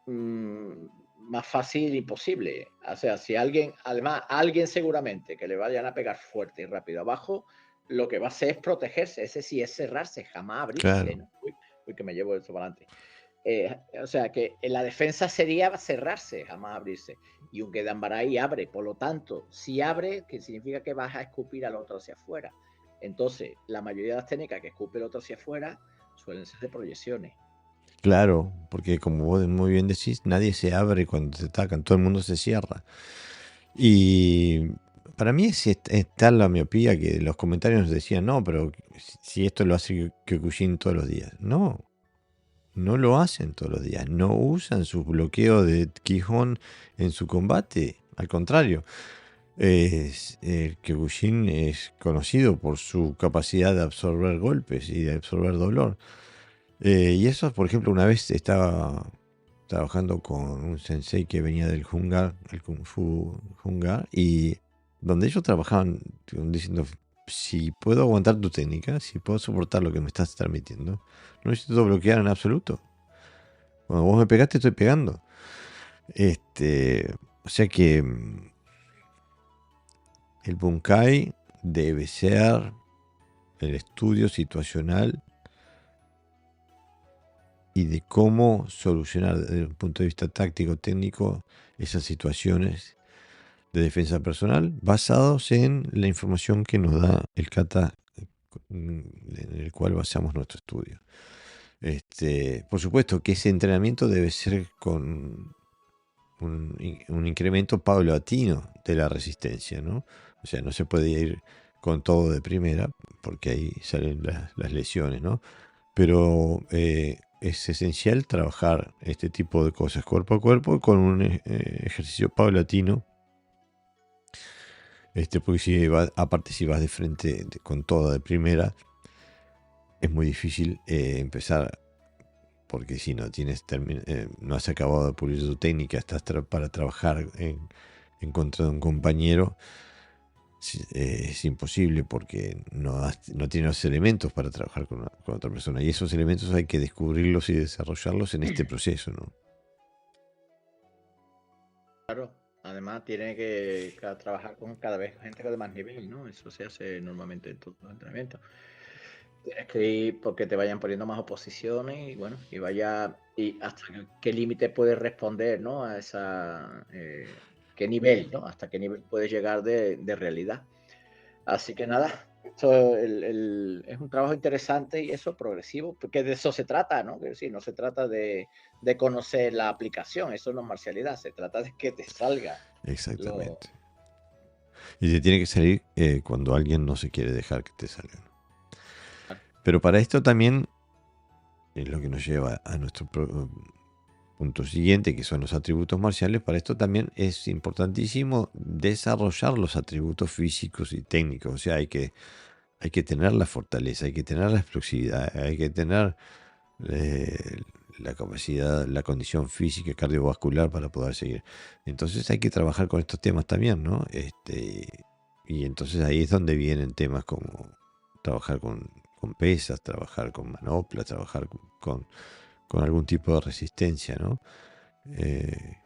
más fácil imposible. O sea, si alguien, además, alguien seguramente que le vayan a pegar fuerte y rápido abajo, lo que va a hacer es protegerse. Ese sí es cerrarse, jamás abrirse. Claro. ¿No? Uy, que me llevo eso para adelante. O sea, que la defensa sería cerrarse, jamás abrirse. Y un Kedambarai abre, por lo tanto, si abre, que significa que vas a escupir al otro hacia afuera. Entonces, la mayoría de las técnicas que escupe el otro hacia afuera suelen ser de proyecciones. Claro, porque como vos muy bien decís, nadie se abre cuando te atacan, todo el mundo se cierra. Y para mí está la miopía que los comentarios nos decían, no, pero si esto lo hace Kyokushin todos los días. No, no lo hacen todos los días, no usan su bloqueo de Kihon en su combate, al contrario. El Kyokushin es conocido por su capacidad de absorber golpes y de absorber dolor. Y eso, por ejemplo, una vez estaba trabajando con un sensei que venía del Hungar, el Kung Fu Hungar, y donde ellos trabajaban diciendo, si puedo aguantar tu técnica, si puedo soportar lo que me estás transmitiendo, no necesito bloquear en absoluto. Cuando vos me pegaste, estoy pegando. O sea que el Bunkai debe ser el estudio situacional y de cómo solucionar desde un punto de vista táctico, técnico, esas situaciones de defensa personal basados en la información que nos da el kata en el cual basamos nuestro estudio. Por supuesto que ese entrenamiento debe ser con un incremento paulatino de la resistencia, ¿no? O sea, no se puede ir con todo de primera porque ahí salen las lesiones, ¿no? Pero es esencial trabajar este tipo de cosas cuerpo a cuerpo con un ejercicio paulatino. Porque aparte si vas de frente con todo de primera, es muy difícil empezar, porque si no tienes no has acabado de pulir tu técnica, estás para trabajar en contra de un compañero. Es imposible porque no tiene los elementos para trabajar con otra persona, y esos elementos hay que descubrirlos y desarrollarlos en este proceso, ¿no? Claro, además tiene que trabajar con cada vez gente de más nivel, ¿no? Eso se hace normalmente en todos los entrenamientos. Tienes que ir porque te vayan poniendo más oposiciones y bueno, y hasta qué límite puedes responder, ¿no? A esa qué nivel, ¿no? Hasta qué nivel puedes llegar de realidad. Así que nada, esto es un trabajo interesante y eso progresivo, porque de eso se trata, ¿no? Que sí, no se trata de conocer la aplicación, eso no es marcialidad, se trata de que te salga. Exactamente. Y te tiene que salir cuando alguien no se quiere dejar que te salga. Pero para esto también es lo que nos lleva a nuestro punto siguiente, que son los atributos marciales. Para esto también es importantísimo desarrollar los atributos físicos y técnicos. O sea, hay que tener la fortaleza, hay que tener la explosividad, hay que tener eh, la capacidad, la condición física y cardiovascular para poder seguir. Entonces hay que trabajar con estos temas también, ¿no? Y entonces ahí es donde vienen temas como trabajar con pesas, trabajar con manoplas, trabajar con algún tipo de resistencia, ¿no? Eh,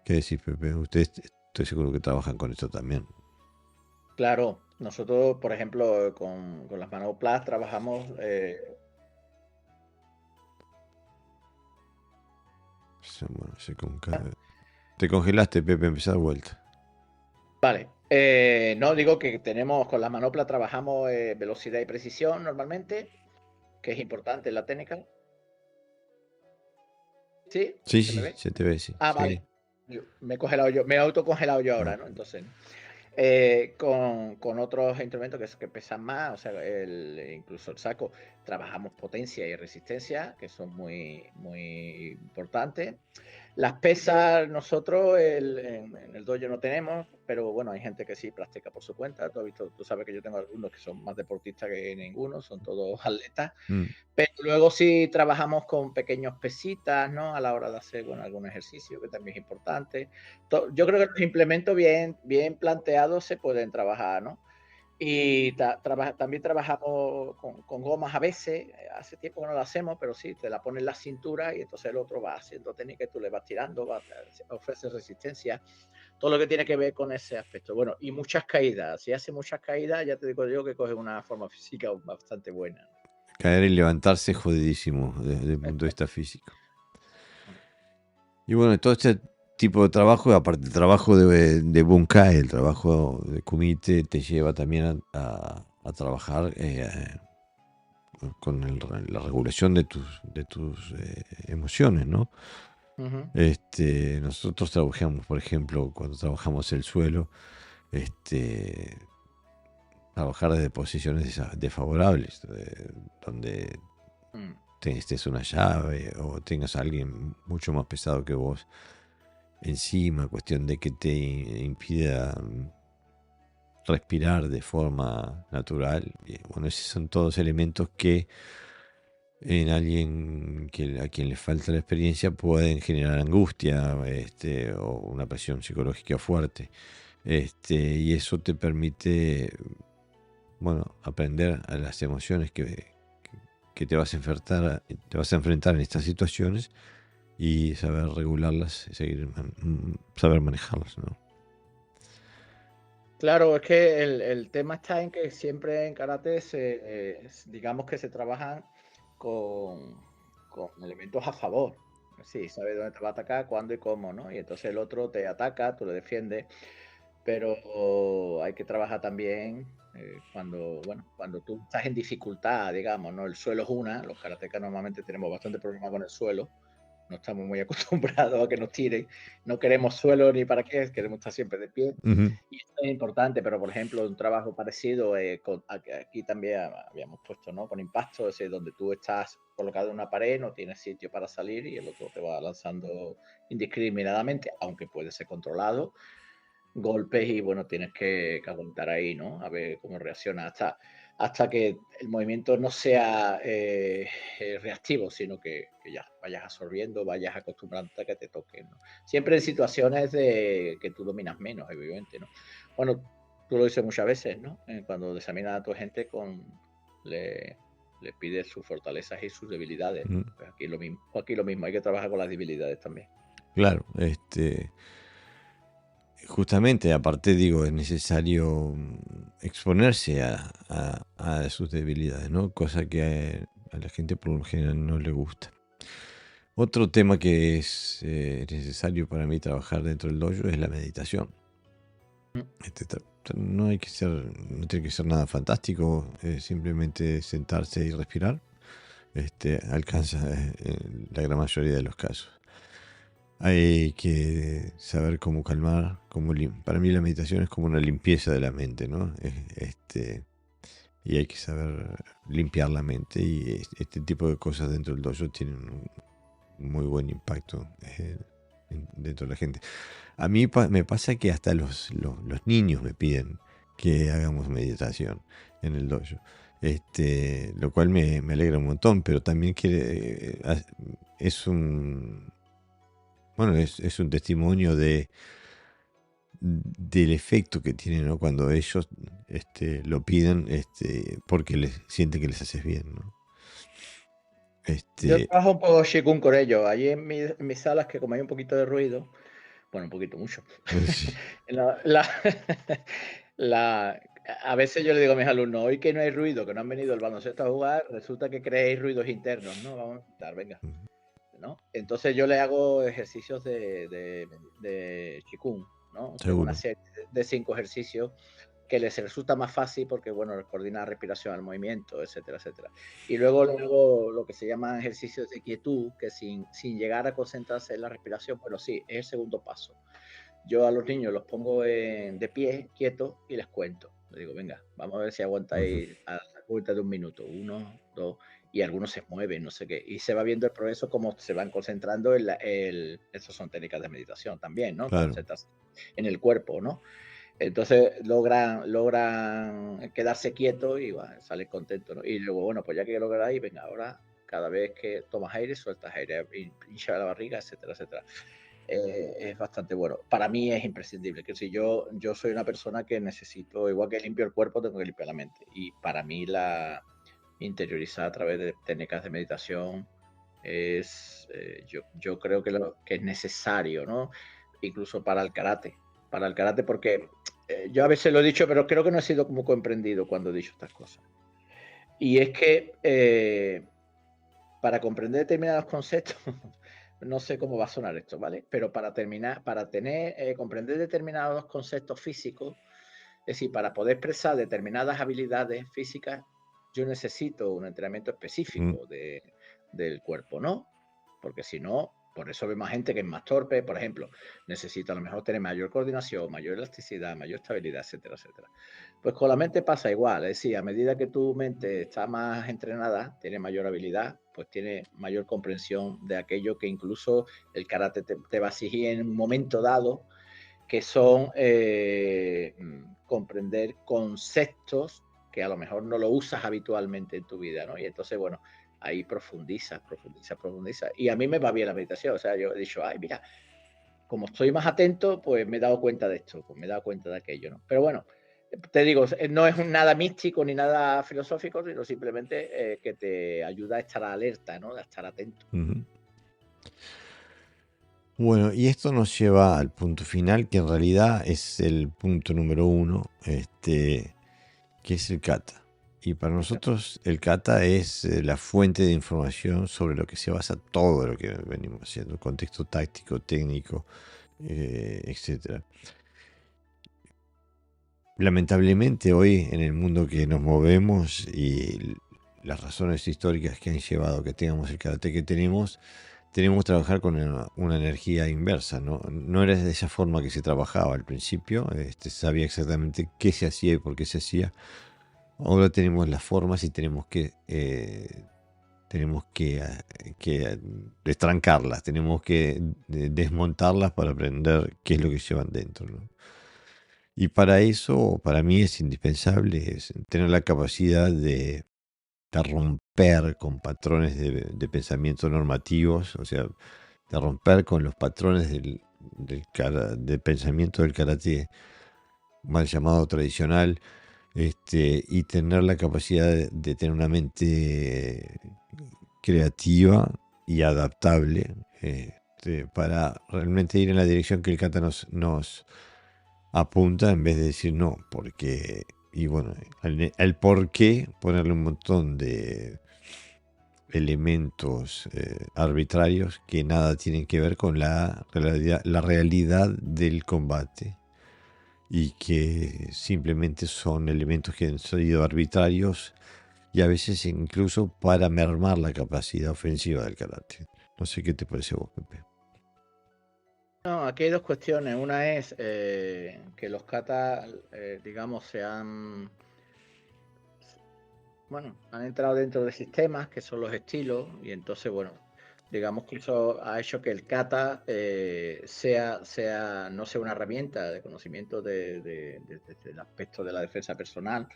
¿Qué decís, Pepe? Ustedes estoy seguro que trabajan con esto también. Claro, nosotros, por ejemplo, con las manoplas trabajamos. Bueno, te congelaste, Pepe, empezá de vuelta. Vale, no digo que tenemos con las manoplas trabajamos velocidad y precisión normalmente, que es importante en la técnica. ¿Sí? Sí, ¿Se me sí, ve? se te ve, sí. Ah, Sí. vale. Me he congelado yo, me he autocongelado yo Ah, ahora, ¿no? Entonces, con otros instrumentos que pesan más, o sea, incluso el saco, trabajamos potencia y resistencia, que son muy importantes. Las pesas nosotros en el dojo no tenemos, pero bueno, hay gente que sí practica por su cuenta. Tú has visto, tú sabes que yo tengo algunos que son más deportistas que ninguno, son todos atletas. mm. Pero luego sí trabajamos con pequeños pesitas, ¿no? A la hora de hacer, bueno, algún ejercicio, que también es importante. Yo creo que los implementos bien planteados se pueden trabajar, ¿no? Y también trabajamos con gomas a veces, hace tiempo que no lo hacemos, pero sí, te la pones en la cintura y entonces el otro va haciendo técnica y tú le vas tirando, ofrece resistencia, todo lo que tiene que ver con ese aspecto. Bueno, y muchas caídas, si hace muchas caídas, ya te digo yo que coge una forma física bastante buena. Caer y levantarse es jodidísimo desde el punto de vista físico. Y bueno, todo este tipo de trabajo, aparte del trabajo de Bunkai, el trabajo de Kumite, te lleva también a trabajar con la regulación de tus emociones, ¿no? Uh -huh. Nosotros trabajamos, por ejemplo, cuando trabajamos el suelo, este, trabajar desde posiciones desfavorables, donde Mm. estés una llave o tengas a alguien mucho más pesado que vos encima, cuestión de que te impida respirar de forma natural. Y bueno, esos son todos elementos que en alguien a quien le falta la experiencia pueden generar angustia, o una presión psicológica fuerte. Y eso te permite, bueno, aprender a las emociones que te vas a enfrentar en estas situaciones y saber regularlas, saber manejarlas, ¿no? Claro, es que el tema está en que siempre en karate digamos que se trabajan con, con elementos a favor. Sí, sabes dónde te va a atacar, cuándo y cómo, ¿no? Y entonces el otro te ataca, tú lo defiendes, pero hay que trabajar también cuando tú estás en dificultad, digamos, ¿no? El suelo es una, los karatecas normalmente tenemos bastante problema con el suelo, no estamos muy acostumbrados a que nos tiren, no queremos suelo ni para qué, queremos estar siempre de pie. Ujú. Y esto es importante, pero por ejemplo, un trabajo parecido, aquí también habíamos puesto, ¿no? Con impacto, es decir, donde tú estás colocado en una pared, no tienes sitio para salir y el otro te va lanzando indiscriminadamente, aunque puede ser controlado, golpes y bueno, tienes que aguantar ahí, ¿no? A ver cómo reacciona hasta que el movimiento no sea reactivo, sino que ya vayas absorbiendo, vayas acostumbrándote a que te toquen, ¿no? Siempre en situaciones de que tú dominas menos, evidentemente, ¿no? Bueno, tú lo dices muchas veces, ¿no? Cuando examinas a tu gente le, le pides sus fortalezas y sus debilidades, ¿no? Ujú. Pues aquí lo mismo, hay que trabajar con las debilidades también. Claro, justamente, aparte digo, es necesario exponerse a sus debilidades, ¿no? Cosa que a la gente por lo general no le gusta. Otro tema que es necesario para mí trabajar dentro del dojo es la meditación. No hay que ser, no tiene que ser nada fantástico, simplemente sentarse y respirar. Alcanza la gran mayoría de los casos. Hay que saber cómo calmar, para mí la meditación es como una limpieza de la mente, ¿no? Y hay que saber limpiar la mente y este tipo de cosas dentro del dojo tienen muy buen impacto dentro de la gente. A mí me pasa que hasta los niños me piden que hagamos meditación en el dojo. Lo cual me alegra un montón, pero también es un, bueno, es un testimonio del efecto que tiene, ¿no? Cuando ellos lo piden, porque sienten que les haces bien, ¿no? Yo trabajo un poco Qigong con ellos. Allí en mis salas, que como hay un poquito de ruido, bueno, un poquito, mucho. Sí. La, la- la- a veces yo le digo a mis alumnos, hoy que no hay ruido, que no han venido el baloncesto a jugar, resulta que creéis ruidos internos, ¿no? Vamos a intentar, venga, ¿no? Entonces yo le hago ejercicios de Qigong, ¿no? Tengo una Seguro. serie de 5 ejercicios que les resulta más fácil porque, bueno, les coordina la respiración al movimiento, etcétera, etcétera. Y luego le hago lo que se llaman ejercicios de quietud, que sin llegar a concentrarse en la respiración, bueno, sí, es el segundo paso. Yo a los niños los pongo de pie, quietos, y les cuento. Les digo, venga, vamos a ver si Ujú. aguantáis a la cuenta de 1 minuto. 1, 2, y algunos se mueven, no sé qué. Y se va viendo el progreso, como se van concentrando esas son técnicas de meditación también, ¿no? Claro. Concentrarse en el cuerpo, ¿no? Entonces logran quedarse quietos y bueno, salen contentos, ¿no? Y luego, bueno, pues ya que lográis, venga, ahora cada vez que tomas aire, sueltas aire, hincha la barriga, etcétera, etcétera. Es bastante bueno. Para mí es imprescindible, que si yo soy una persona que necesito, igual que limpio el cuerpo, tengo que limpiar la mente. Y para mí la interiorizar a través de técnicas de meditación yo creo que es necesario, ¿no? Incluso para el karate porque yo a veces lo he dicho, pero creo que no he sido como comprendido cuando he dicho estas cosas. Y es que para comprender determinados conceptos, no sé cómo va a sonar esto, ¿vale? Pero comprender determinados conceptos físicos, es decir, para poder expresar determinadas habilidades físicas, yo necesito un entrenamiento Mm. específico del cuerpo, ¿no? Porque si no, por eso vemos gente que es más torpe, por ejemplo, necesita a lo mejor tener mayor coordinación, mayor elasticidad, mayor estabilidad, etcétera, etcétera. Pues con la mente pasa igual, es decir, a medida que tu mente está más entrenada, tiene mayor habilidad, pues tiene mayor comprensión de aquello que incluso el karate te va a exigir en un momento dado, que son comprender conceptos que a lo mejor no lo usas habitualmente en tu vida, ¿no? Y entonces, bueno, ahí profundiza. Y a mí me va bien la meditación, o sea, yo he dicho, ay, mira, como estoy más atento, pues me he dado cuenta de esto, pues me he dado cuenta de aquello, ¿no? Pero bueno, te digo, no es nada místico ni nada filosófico, sino simplemente que te ayuda a estar alerta, ¿no? A estar atento. Ujú. Bueno, y esto nos lleva al punto final, que en realidad es el punto número 1, que es el kata. Y para nosotros el kata es la fuente de información sobre lo que se basa todo lo que venimos haciendo, contexto táctico, técnico, etc. Lamentablemente hoy en el mundo que nos movemos y las razones históricas que han llevado a que tengamos el karate que tenemos que trabajar con una energía inversa, ¿no? No era de esa forma que se trabajaba al principio, sabía exactamente qué se hacía y por qué se hacía. Ahora tenemos las formas y que destrancarlas, tenemos que desmontarlas para aprender qué es lo que llevan dentro, ¿no? Y para eso, para mí es indispensable tener la capacidad de romper con patrones de pensamiento normativos, o sea, de romper con los patrones del pensamiento del karate mal llamado tradicional, y tener la capacidad de tener una mente creativa y adaptable, para realmente ir en la dirección que el kata nos apunta, en vez de decir no, porque, y bueno, al por qué ponerle un montón de elementos arbitrarios que nada tienen que ver con la realidad del combate y que simplemente son elementos que han sido arbitrarios y a veces incluso para mermar la capacidad ofensiva del karate. No sé qué te parece a vos, Pepe. No, aquí hay dos cuestiones. Una es que los katas, digamos, bueno, han entrado dentro de sistemas que son los estilos y entonces, bueno, Digamos que eso ha hecho que el kata no sea una herramienta de conocimiento del aspecto de la defensa personal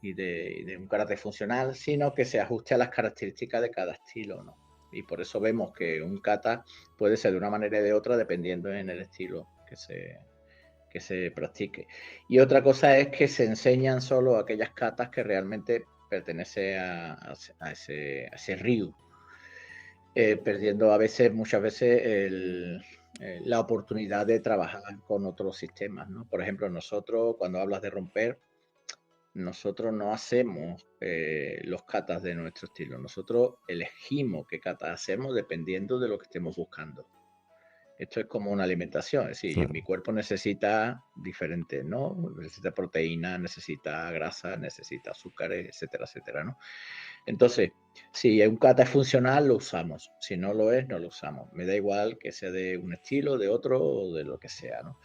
y de un karate funcional, sino que se ajuste a las características de cada estilo, ¿no? Y por eso vemos que un kata puede ser de una manera y de otra dependiendo en el estilo que se practique. Y otra cosa es que se enseñan solo aquellas katas que realmente pertenecen a ese ryu, perdiendo muchas veces la oportunidad de trabajar con otros sistemas, ¿no? Por ejemplo, nosotros, cuando hablas de romper, nosotros no hacemos los katas de nuestro estilo. Nosotros elegimos qué katas hacemos dependiendo de lo que estemos buscando. Esto es como una alimentación, es decir, Claro. mi cuerpo necesita diferentes, ¿no? Necesita proteína, necesita grasa, necesita azúcares, etcétera, etcétera, ¿no? Entonces, si un kata es funcional, lo usamos. Si no lo es, no lo usamos. Me da igual que sea de un estilo, de otro o de lo que sea, ¿no?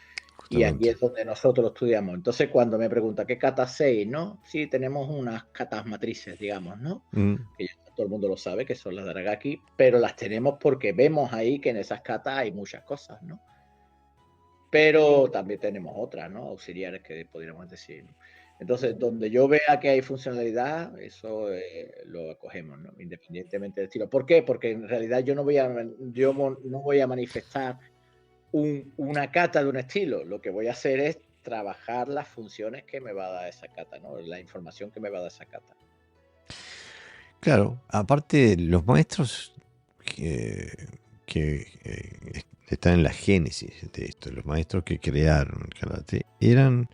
Y aquí Justamente. es donde nosotros lo estudiamos. Entonces, cuando me pregunta qué kata 6, ¿no? Sí, tenemos unas katas matrices, digamos, ¿no? Mm, Que ya todo el mundo lo sabe, que son las de Aragaki, pero las tenemos porque vemos ahí que en esas katas hay muchas cosas, ¿no? Pero también tenemos otras, ¿no? Auxiliares que podríamos decir, ¿no? Entonces, donde yo vea que hay funcionalidad, eso lo acogemos, ¿no? Independientemente del estilo. ¿Por qué? Porque en realidad yo no voy a manifestar una cata de un estilo. Lo que voy a hacer es trabajar las funciones que me va a dar esa cata, ¿no? La información que me va a dar esa cata. claro, aparte los maestros que están en la génesis de esto, los maestros que crearon el karate, eran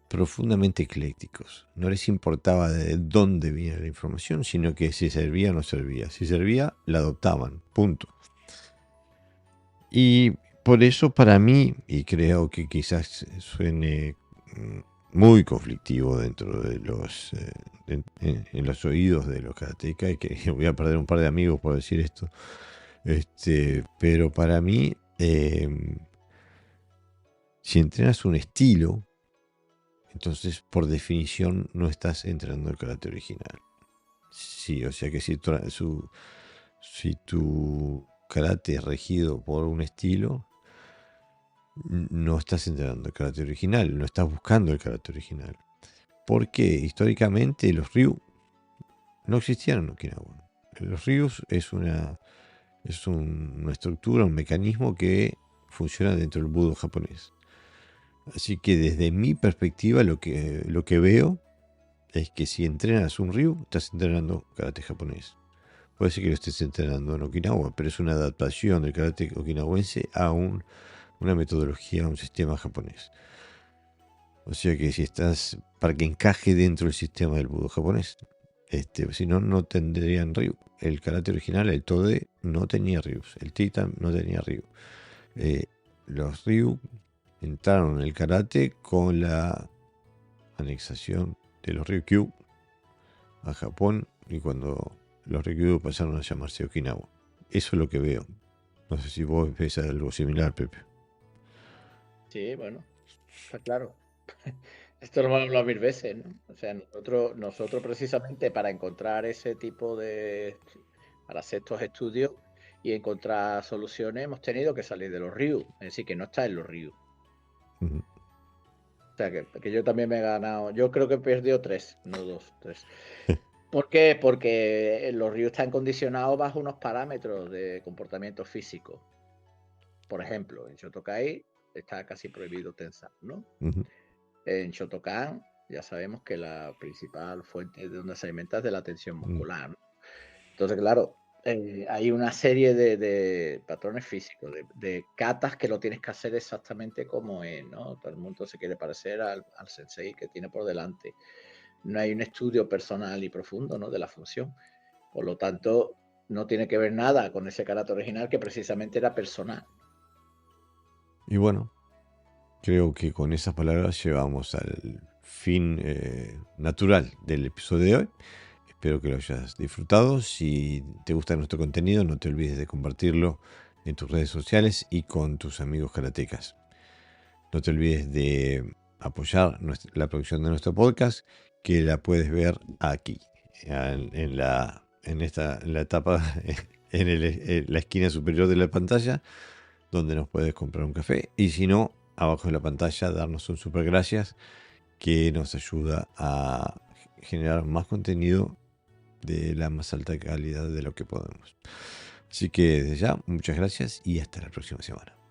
profundamente eclécticos. No les importaba de dónde venía la información, sino que si servía o no servía. Si servía, la adoptaban. Punto. Y por eso para mí, y creo que quizás suene muy conflictivo dentro de en los oídos de los karatecas, y que voy a perder un par de amigos por decir esto, pero para mí, si entrenas un estilo, entonces por definición no estás entrenando el karate original. Sí, o sea que si tu karate es regido por un estilo, no estás entrenando el karate original, no estás buscando el karate original. Porque históricamente los ryu no existían en Okinawa. Los ryus una estructura, un mecanismo que funciona dentro del budo japonés. Así que desde mi perspectiva lo que veo es que si entrenas un ryu, estás entrenando karate japonés. Puede ser que lo estés entrenando en Okinawa, pero es una adaptación del karate okinawense a una metodología, a un sistema japonés. O sea que si estás para que encaje dentro del sistema del budo japonés, si no, no tendrían ryu. El karate original, el Tode, no tenía ryus. El Titan no tenía ryu. Eh, los ryu entraron en el karate con la anexación de los Ryukyu a Japón y cuando los Ryukyu pasaron a llamarse Okinawa. Eso es lo que veo. No sé si vos ves algo similar, Pepe. Sí, bueno, está claro. Esto lo hemos hablado mil veces, ¿no? O sea, nosotros precisamente para encontrar ese tipo para hacer estos estudios y encontrar soluciones hemos tenido que salir de los ríos, es decir, que no está en los ríos. Ujú. O sea, que yo también me he ganado, yo creo que he perdido 3, no 2, 3. ¿Por qué? Porque los ríos están condicionados bajo unos parámetros de comportamiento físico. Por ejemplo, en Shotokai está casi prohibido tensar, ¿no? Ujú. En Shotokan ya sabemos que la principal fuente de donde se alimenta es de la tensión Mm. muscular, ¿no? Entonces, claro, hay una serie de patrones físicos, de katas que lo tienes que hacer exactamente como es, ¿no? Todo el mundo se quiere parecer al sensei que tiene por delante. No hay un estudio personal y profundo, ¿no? De la función. Por lo tanto, no tiene que ver nada con ese carácter original que precisamente era personal. Y bueno, creo que con esas palabras llegamos al fin natural del episodio de hoy. Espero que lo hayas disfrutado. Si te gusta nuestro contenido, no te olvides de compartirlo en tus redes sociales y con tus amigos karatecas. No te olvides de apoyar la producción de nuestro podcast, que la puedes ver aquí, en la etapa en la esquina superior de la pantalla, donde nos puedes comprar un café. Y si no, abajo de la pantalla, darnos un super gracias, que nos ayuda a generar más contenido de la más alta calidad de lo que podemos. Así que desde ya, muchas gracias y hasta la próxima semana.